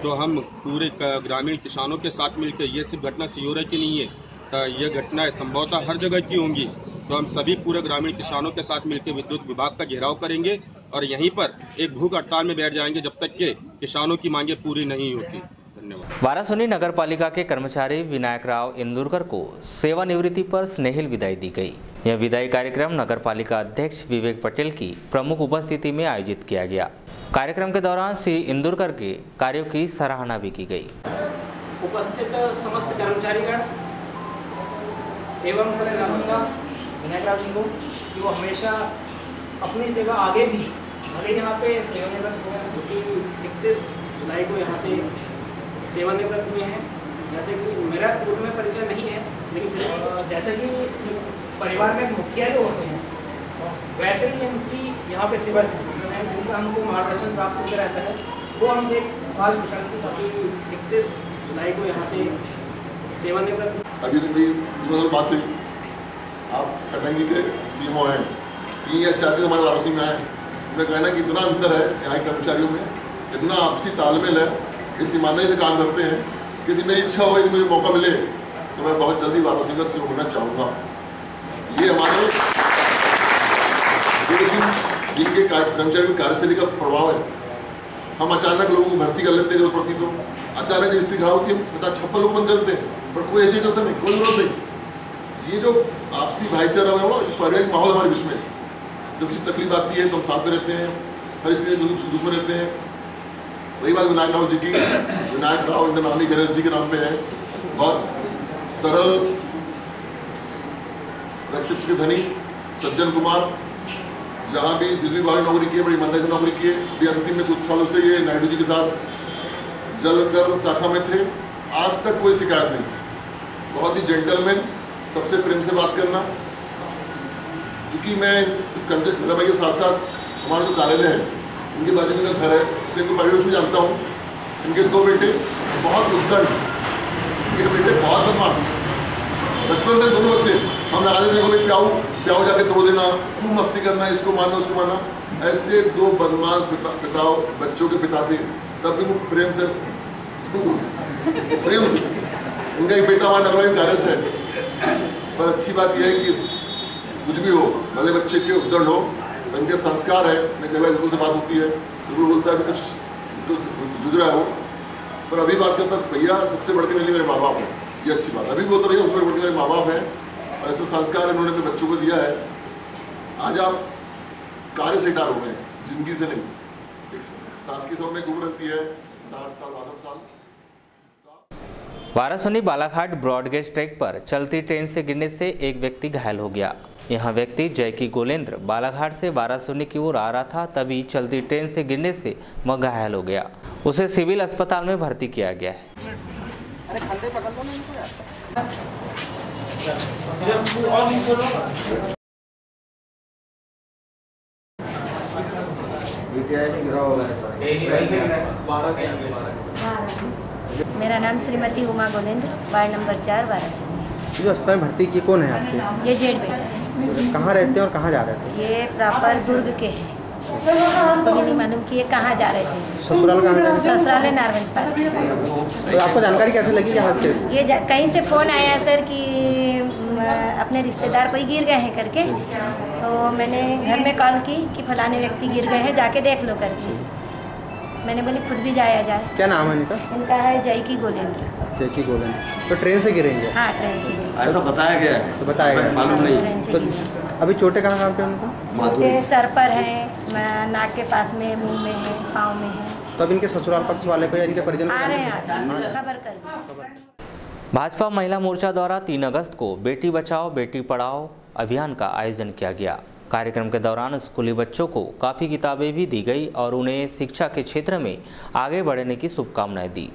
तो हम पूरे ग्रामीण किसानों के साथ मिलकर, ये सिर्फ घटना सिहोरा की नहीं है, यह घटना संभवतः हर जगह की होंगी, तो हम सभी पूरे ग्रामीण किसानों के साथ मिलकर विद्युत विभाग का घेराव करेंगे और यहीं पर एक भूख हड़ताल में बैठ जाएंगे जब तक के किसानों की मांगें पूरी नहीं होती। धन्यवाद। वारासुनी नगर पालिका के कर्मचारी विनायक राव इंदुरकर को सेवानिवृत्ति पर स्नेहिल विदाई दी गई। यह विदाई कार्यक्रम नगर पालिका अध्यक्ष विवेक पटेल की प्रमुख उपस्थिति में आयोजित किया गया। कार्यक्रम के दौरान श्री इंदुरकर के कार्यों की सराहना भी की गई। उपस्थित समस्त कर्मचारीगण एवं मैं कहूँगा विनायक जी को कि वो हमेशा अपनी सेवा आगे भी भले यहाँ पे सेवानिवृत्त हुए, जो कि 31 जुलाई को यहाँ से सेवानिवृत्त हुए हैं। जैसे कि मेरा पूर्व में परिचय नहीं है, लेकिन जैसे कि परिवार में मुखिया जो होते हैं वैसे ही उनकी यहाँ पे सेवा हैं, जिनका हमको मार्गदर्शन प्राप्त होकर रहता है, वो हमसे आज विशाल की काफ़ी 31 जुलाई को यहाँ से सेवानिवृत्त। अभी मेरी सीएमओ से बात हुई, आप कटंगी के सीएमओ हैं, 3 या 4 दिन हमारे वाराणसी में आए। उन्हें कहना कि इतना अंतर है यहाँ के कर्मचारियों में, इतना आपसी तालमेल है, इस ईमानदारी से काम करते हैं कि यदि मेरी इच्छा हो, यदि मुझे मौका मिले तो मैं बहुत जल्दी वाराणसी का सीएमओ होना चाहूँगा। ये हमारे जिनके कर्मचारियों की कार्यशैली का प्रभाव है। हम अचानक लोगों को भर्ती कर लेते हैं जरूरत पड़ती तो, अचानक जब स्थिति खराब होती है 50-56 लोग बंद करते हैं, पर कोई एजिटेशन नहीं, कोई जरूरत नहीं। ये जो आपसी भाईचारा है, पारिवारिक माहौल हमारे बीच में, जब किसी तकलीफ आती है तो हम साथ में रहते हैं, हर स्थिति में दुख में रहते हैं। वही बात विनायक राव जी की, विनायक राव इनका नाम ही गणेश जी के नाम पे है। बहुत सरल व्यक्तित्व के धनी सज्जन कुमार, जहाँ भी जिस भी बार नौकरी की है, बड़ी ईमानदारी से नौकरी की है। अभी अंतिम में कुछ सालों से ये नायडू जी के साथ जलकर शाखा में थे, आज तक कोई शिकायत नहीं। बहुत ही जेंटलमैन, सबसे प्रेम से बात करना। क्योंकि मैं इस मतलब के साथ साथ हमारा जो कार्यालय है, इनके बाजू में घर है, इसे इनको परिवार में जानता हूँ। इनके 2 बेटे बहुत उद्दंड, इनके बेटे बहुत बदमाश, बचपन से दोनों बच्चे हम लगा देने को प्याऊ जाके तोड़ देना, खूब मस्ती करना, इसको मारना उसको मारना। ऐसे 2 बदमाश बच्चों के पिता थे, तब भी वो प्रेम से इनका एक बेटा हमारा नगरा में कार्यरत है। पर अच्छी बात यह है कि कुछ भी हो, भले बच्चे के उद्दंड हो, इनके संस्कार है। मैं कई बार बिल्कुल से बात होती है, बिल्कुल बोलता है कुछ तो जुझ रहा है वो, पर अभी बात करता भैया सबसे बढ़ के मेरे माँ बाप हैं। ये अच्छी बात, अभी बोलता भैया सबसे बढ़ के मेरे माँ बाप हैं। ऐसे संस्कार इन्होंने अपने बच्चों को दिया है। आज आप कार्य से डर हो रहे हैं, जिंदगी से नहीं। एक सांस की समय में घूम रहती है 60 साल 62 साल। वाराणसी बालाघाट ब्रॉडगेज ट्रैक पर चलती ट्रेन से गिरने से एक व्यक्ति घायल हो गया। यह व्यक्ति जयकी गोलेंद्र बालाघाट से वाराणसी की ओर आ रहा था, तभी चलती ट्रेन से गिरने से वह घायल हो गया। उसे सिविल अस्पताल में भर्ती किया गया है। मेरा नाम श्रीमती उमा गोलेंद्र, वार्ड नंबर 4 वाराणसी में। जो अस्पताल में भर्ती की कौन है आपके? ये जेठ बेटा है। कहाँ रहते हैं और कहाँ जा रहे थे? ये प्रॉपर दुर्ग के हैं, तो नहीं मालूम कि ये कहाँ जा रहे थे। ससुराल कहाँ है? ससुराल है नारगंज पार्क। तो आपको जानकारी कैसे लगी यहाँ से? ये कहीं से फ़ोन आया सर कि अपने रिश्तेदार कोई गिर गए हैं करके, तो मैंने घर में कॉल की कि फलाने व्यक्ति गिर गए हैं, जाके देख लो करके। मैंने बोली खुद भी जाया जाए। क्या नाम है इनका? इनका है जयकी गोलेंद्र। जयकी गोलेंद्र। तो ट्रेन से गिरेंगे? हाँ, ट्रेन से गिरेंगे। ऐसा बताया गया है? तो बताया गया, मालूम नहीं। तो अभी चोटें कहाँ पे उनको? चोटे सर पर हैं, नाक के पास में, मुंह में है, पाँव में है। तो अब इनके ससुराल पक्ष वाले को या इनके परिजन आ रहे हैं, खबर कर। भाजपा महिला मोर्चा द्वारा 3 अगस्त को बेटी बचाओ बेटी पढ़ाओ अभियान का आयोजन किया गया। कार्यक्रम के दौरान स्कूली बच्चों को काफ़ी किताबें भी दी गई और उन्हें शिक्षा के क्षेत्र में आगे बढ़ने की शुभकामनाएं दी।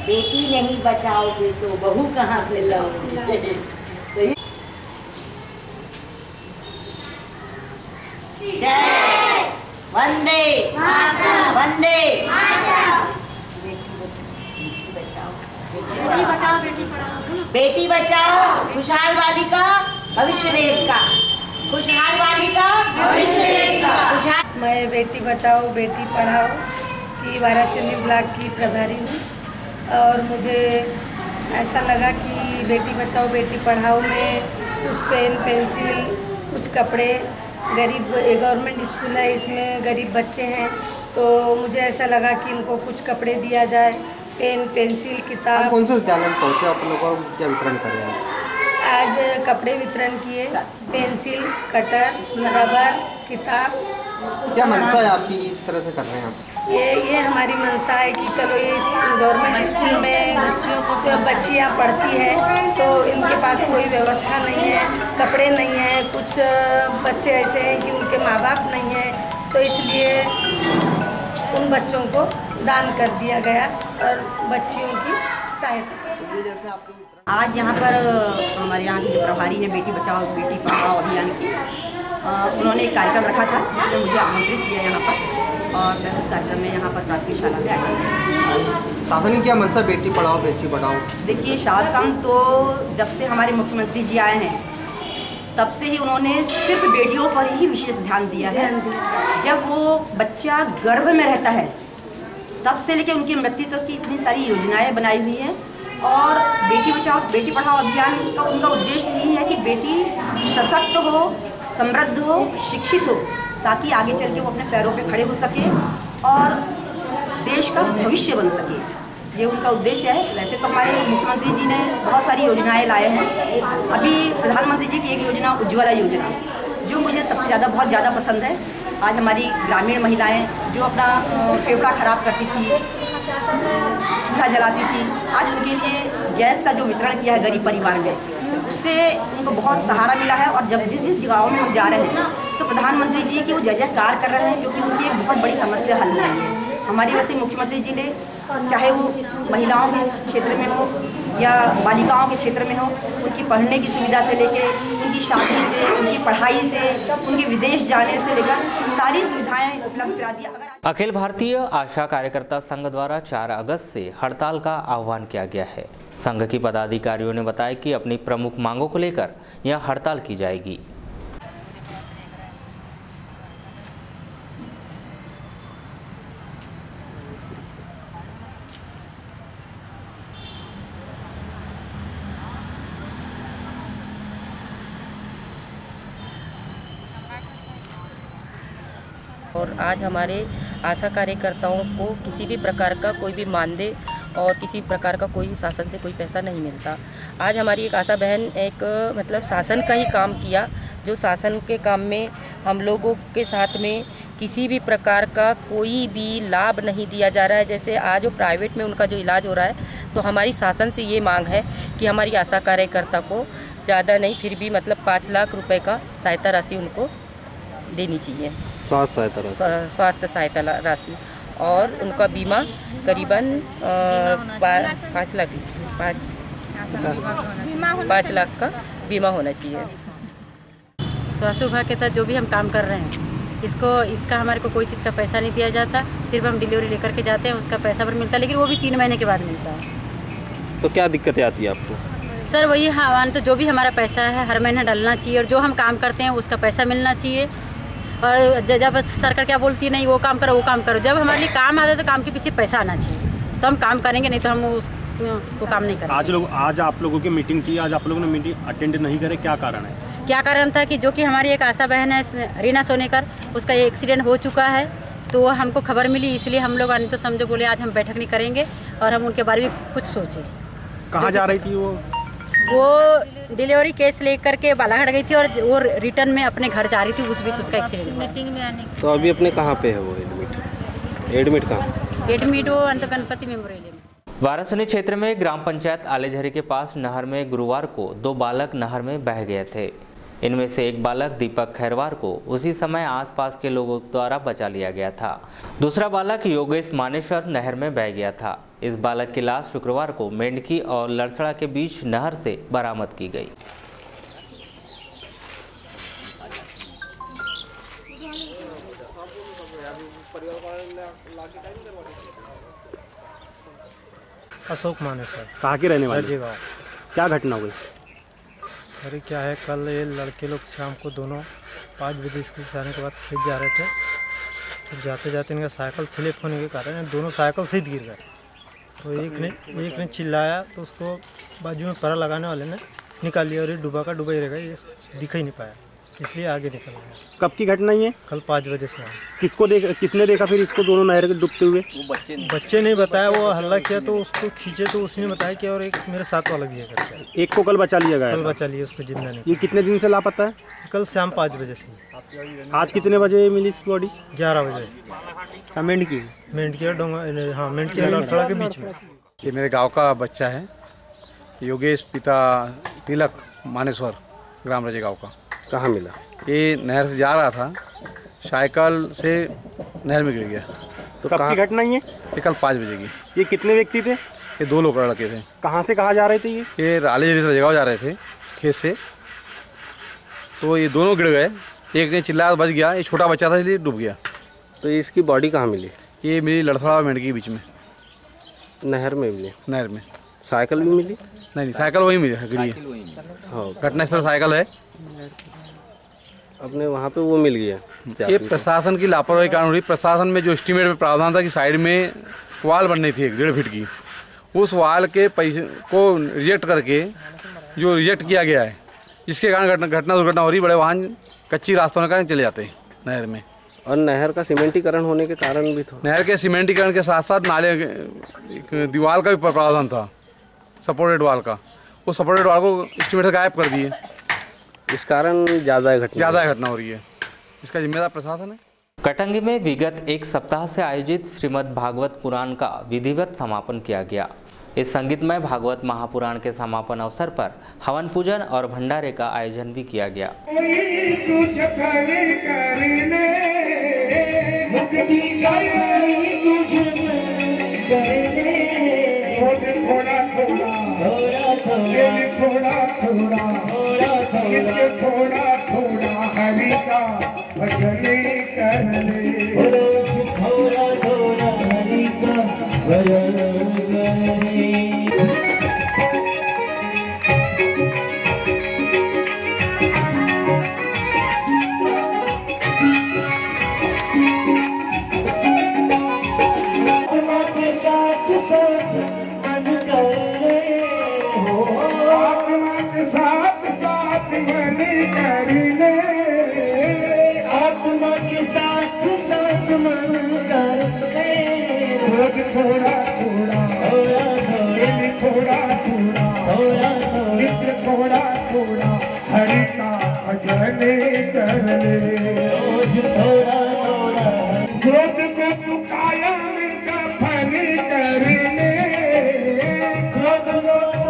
बेटी नहीं बचाओगे तो बहू कहाँ से लाओगे? जय वंदे वंदे बेटी बचाओ बेटी पढ़ाओ। बेटी बचाओ खुशहाल वाली का भविष्य देश का, खुशहाल वाली का भविष्य देश का। मैं बेटी बचाओ बेटी पढ़ाओ की वाराणसी ब्लॉक की प्रभारी हूँ और मुझे ऐसा लगा कि बेटी बचाओ बेटी पढ़ाओ में कुछ पेन पेंसिल कुछ कपड़े, गरीब गवर्नमेंट स्कूल है, इसमें गरीब बच्चे हैं, तो मुझे ऐसा लगा कि इनको कुछ कपड़े दिया जाए पेन पेंसिल किताब। कौन से विद्यालय में पहुँचे आप लोग और क्या वितरण कर रहे हैं? आज कपड़े वितरण किए, पेंसिल, कटर, रबर, किताब। क्या मनसा है आपकी इस तरह से कर रहे हैं आप? ये हमारी मनसा है कि चलो ये गवर्नमेंट स्कूल में बच्चियाँ पढ़ती है तो इनके पास कोई व्यवस्था नहीं है, कपड़े नहीं है, कुछ बच्चे ऐसे हैं कि उनके माँ बाप नहीं है, तो इसलिए उन बच्चों को दान कर दिया गया और बच्चियों की सहायता। आज यहाँ पर हमारे यहाँ की जो प्रभारी है बेटी बचाओ बेटी पढ़ाओ अभियान की, उन्होंने एक कार्यक्रम रखा था जिसमें मुझे आमंत्रित किया यहाँ पर, और मैं उस कार्यक्रम में यहाँ पर प्राथमिक शाला में आई। शासन की क्या मनसा बेटी पढ़ाओ बेटी पढ़ाओ? देखिए, शासन तो जब से हमारे मुख्यमंत्री जी आए हैं तब से ही उन्होंने सिर्फ बेटियों पर ही विशेष ध्यान दिया है। जब वो बच्चा गर्भ में रहता है तब से लेकर उनकी मृत्यु तक की इतनी सारी योजनाएं बनाई हुई हैं, और बेटी बचाओ बेटी पढ़ाओ अभियान का उनका उद्देश्य यही है कि बेटी सशक्त हो, समृद्ध हो, शिक्षित हो, ताकि आगे चल के वो अपने पैरों पे खड़े हो सके और देश का भविष्य बन सके। ये उनका उद्देश्य है। वैसे तो हमारे मुख्यमंत्री जी ने बहुत सारी योजनाएं लाए हैं। अभी प्रधानमंत्री जी की एक योजना उज्ज्वला योजना जो मुझे सबसे ज़्यादा बहुत ज़्यादा पसंद है। आज हमारी ग्रामीण महिलाएं जो अपना फेफड़ा खराब करती थी, चूल्हा जलाती थी, आज उनके लिए गैस का जो वितरण किया है गरीब परिवार में, उससे उनको बहुत सहारा मिला है। और जब जिस जिस जगहों में हम जा रहे हैं तो प्रधानमंत्री जी की वो जय जयकार कर रहे हैं, क्योंकि उनकी एक बहुत बड़ी समस्या हल हो रही है। हमारी वैसे मुख्यमंत्री जी ने, चाहे वो महिलाओं के क्षेत्र में हो या बालिकाओं के क्षेत्र में हो, उनकी पढ़ने की सुविधा से लेकर उनकी शादी से, उनकी पढ़ाई से, उनके विदेश जाने से लेकर सारी सुविधाएं उपलब्ध करा दी। अखिल भारतीय आशा कार्यकर्ता संघ द्वारा 4 अगस्त से हड़ताल का आह्वान किया गया है। संघ की पदाधिकारियों ने बताया कि अपनी प्रमुख मांगों को लेकर यह हड़ताल की जाएगी। और आज हमारे आशा कार्यकर्ताओं को किसी भी प्रकार का कोई भी मानदेय और किसी प्रकार का कोई शासन से कोई पैसा नहीं मिलता। आज हमारी एक आशा बहन एक मतलब शासन का ही काम किया, जो शासन के काम में हम लोगों के साथ में किसी भी प्रकार का कोई भी लाभ नहीं दिया जा रहा है। जैसे आज जो प्राइवेट में उनका जो इलाज हो रहा है, तो हमारी शासन से ये मांग है कि हमारी आशा कार्यकर्ता को ज़्यादा नहीं फिर भी मतलब 5 लाख रुपए का सहायता राशि उनको देनी चाहिए। स्वास्थ्य सहायता राशि, और उनका बीमा करीबन 5 लाख का बीमा होना चाहिए। स्वास्थ्य विभाग के तहत जो भी हम काम कर रहे हैं, इसका हमारे को कोई चीज़ का पैसा नहीं दिया जाता। सिर्फ हम डिलीवरी लेकर के जाते हैं, उसका पैसा पर मिलता है, लेकिन वो भी 3 महीने के बाद मिलता है। तो क्या दिक्कतें आती है आपको? सर वही आह्वान, तो जो भी हमारा पैसा है हर महीने डालना चाहिए, और जो हम काम करते हैं उसका पैसा मिलना चाहिए। और जब सरकार क्या बोलती है नहीं वो काम करो वो काम करो, जब हमारे लिए काम आता है तो काम के पीछे पैसा आना चाहिए, तो हम काम करेंगे, नहीं तो हम वो काम नहीं करेंगे। आज आप लोगों की मीटिंग की, आज आप लोगों ने मीटिंग अटेंड नहीं करे, क्या कारण है? क्या कारण था कि जो कि हमारी एक आशा बहन है रीना सोनेकर, उसका ये एक्सीडेंट हो चुका है, तो हमको खबर मिली, इसलिए हम लोग आने तो समझो बोले आज हम बैठक नहीं करेंगे और हम उनके बारे में कुछ सोचें। कहाँ जा रही थी वो डिलीवरी केस लेकर के बालाघाट गई थी और वो रिटर्न में अपने घर जा रही थी, उस बीच उसका एक्सीडेंट हुआ। मीटिंग में आने तो अभी अपने कहाँ पे है वो एडमिट कहाँ? एडमिट वो अंत गणपति मेमोरियल में। वारासनी क्षेत्र में ग्राम पंचायत आलेझरी के पास नहर में गुरुवार को 2 बालक नहर में बह गए थे। इनमें से एक बालक दीपक खैरवार को उसी समय आसपास के लोगों द्वारा बचा लिया गया था। दूसरा बालक योगेश मानेश्वर नहर में बह गया था। इस बालक की लाश शुक्रवार को मेंढकी और लड़सड़ा के बीच नहर से बरामद की गई। अशोक मानेसर। कहाँ के रहने वाले? गाँव। क्या घटना हुई? अरे क्या है, कल ये लड़के लोग शाम को दोनों 5 बजे स्कूल से आने के बाद खेत जा रहे थे, तो जाते जाते इनका साइकिल स्लिप होने के कारण दोनों साइकिल से ही गिर गए। तो एक ने चिल्लाया तो उसको बाजू में परा लगाने वाले ने निकाल लिया और ये डूबा का डूबा ही रह गया, ये दिख ही नहीं पाया। इसलिए आगे निकल गया। कब की घटना ये? कल 5 बजे से आया। किसने देखा फिर इसको दोनों नहर के डूबते हुए? वो बच्चे ने बताया, वो हल्ला किया तो उसको खींचे तो उसने बताया कि और एक मेरे साथ वाला भी है करके। एक को कल बचा लिया गया? कल बचा लिया उसको जिंदा नहीं। ये कितने दिन से लापता है? कल शाम 5 बजे से। आज कितने बजे मिली इसकी बॉडी? 11 बजे। क्या मेंढकी? मेंढकिया डोंगा, हाँ मेंढकिया लड़खड़ा के बीच में। ये मेरे गांव का बच्चा है, योगेश पिता तिलक मानेश्वर, ग्राम रजे गांव का। कहाँ मिला? ये नहर से जा रहा था, साइकिल से नहर में गिर गया। तो कब की घटना ये? कल 5 बजे की। ये कितने व्यक्ति थे? ये 2 लोग लड़के थे। कहाँ से कहाँ जा रहे थे ये रालेजरी से रजेगांव जा रहे थे खेत से। तो ये दोनों गिर गए, एक ने चिल्लाया बच गया, ये छोटा बच्चा था इसलिए डूब गया। तो इसकी बॉडी कहाँ मिली? ये मिली लड़थड़ा और मेंढकी के बीच में। नहर में मिली? नहर में। साइकिल भी मिली? नहीं, साइकिल वही मिली गिरी। हाँ, घटना स्थल साइकिल है। अपने वहाँ पे वो मिल गया। ये प्रशासन की लापरवाही कारण हो रही। प्रशासन में जो एस्टीमेट में प्रावधान था कि साइड में वाल बननी थी 1.5 फीट की, उस वाल के पैसे को रिजेक्ट करके जो रिजेक्ट किया गया है, जिसके कारण घटना दुर्घटना हो रही। बड़े वाहन कच्ची रास्तों के कारण चले जाते हैं नहर में। और नहर का सीमेंटीकरण होने के कारण भी था। नहर के सीमेंटीकरण के साथ साथ नाले दीवार का भी प्रावधान था, सपोर्टेड वाल का। वो सपोर्टेड वाल को एस्टीमेट से गायब कर दिए। इस कारण ज़्यादा घटना हो रही है। इसका जिम्मेदार प्रशासन है। कटंगी में विगत 1 सप्ताह से आयोजित श्रीमद् भागवत पुराण का विधिवत समापन किया गया। इस संगीतमय भागवत महापुराण के समापन अवसर पर हवन पूजन और भंडारे का आयोजन भी किया गया। थोड़ा थोड़ा हरि का भजन कर ले, थोड़ा थोड़ा हरि का भजन कर ले। आत्मा के साथ साथ मन कर ले, हो आत्मा के साथ साथ मन कर ले, आत्मा के साथ साथ मन कर ले। रोज थोड़ा थोड़ा थोड़ा थोड़ा थोड़ा थोड़ा थोड़ा थोड़ा थोड़ा हरि का भजन कर ले। रोज थोड़ा थोड़ा क्रोध को तू कायम दफन कर ले, क्रोध को तू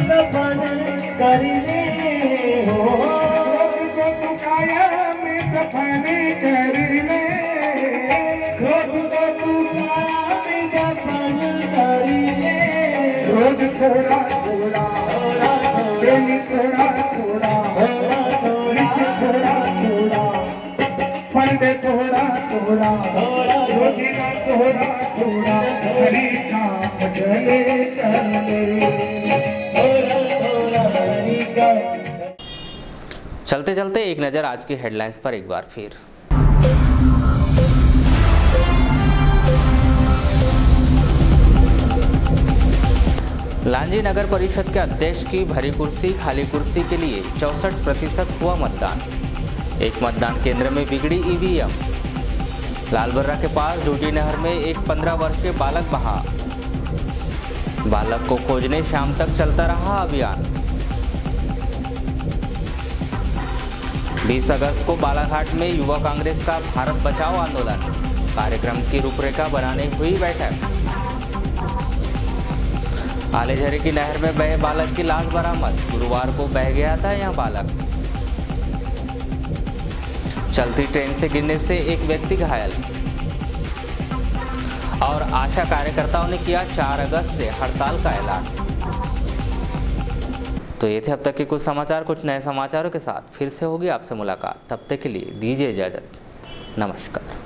दफन कर ले, क्रोध को तू कायम दफन कर ले, क्रोध को तू कायम दफन कर ले। रोज थोड़ा थोड़ा डेली थोड़ा थोड़ा थोड़ा थोड़ा पंडे थोड़ा थोड़ा रोजिना थोड़ा थोड़ा हरि का भजन कर ले, थोड़ा थोड़ा हरि का। चलते चलते एक नज़र आज की हेडलाइंस पर एक बार फिर। लांजी नगर परिषद के अध्यक्ष की भरी कुर्सी खाली कुर्सी के लिए 64% हुआ मतदान। एक मतदान केंद्र में बिगड़ी ईवीएम। लालबर्रा के पास डूडी नहर में एक 15 वर्षीय बालक बहा। बालक को खोजने शाम तक चलता रहा अभियान। 20 अगस्त को बालाघाट में युवा कांग्रेस का भारत बचाओ आंदोलन। कार्यक्रम की रूपरेखा बनाने हुई बैठक। आलेझरी की नहर में बहे बालक की लाश बरामद। गुरुवार को बह गया था यह बालक। चलती ट्रेन से गिरने से एक व्यक्ति घायल। और आशा कार्यकर्ताओं ने किया 4 अगस्त से हड़ताल का ऐलान। तो ये थे अब तक के कुछ समाचार। कुछ नए समाचारों के साथ फिर से होगी आपसे मुलाकात। तब तक के लिए दीजिए इजाजत। नमस्कार।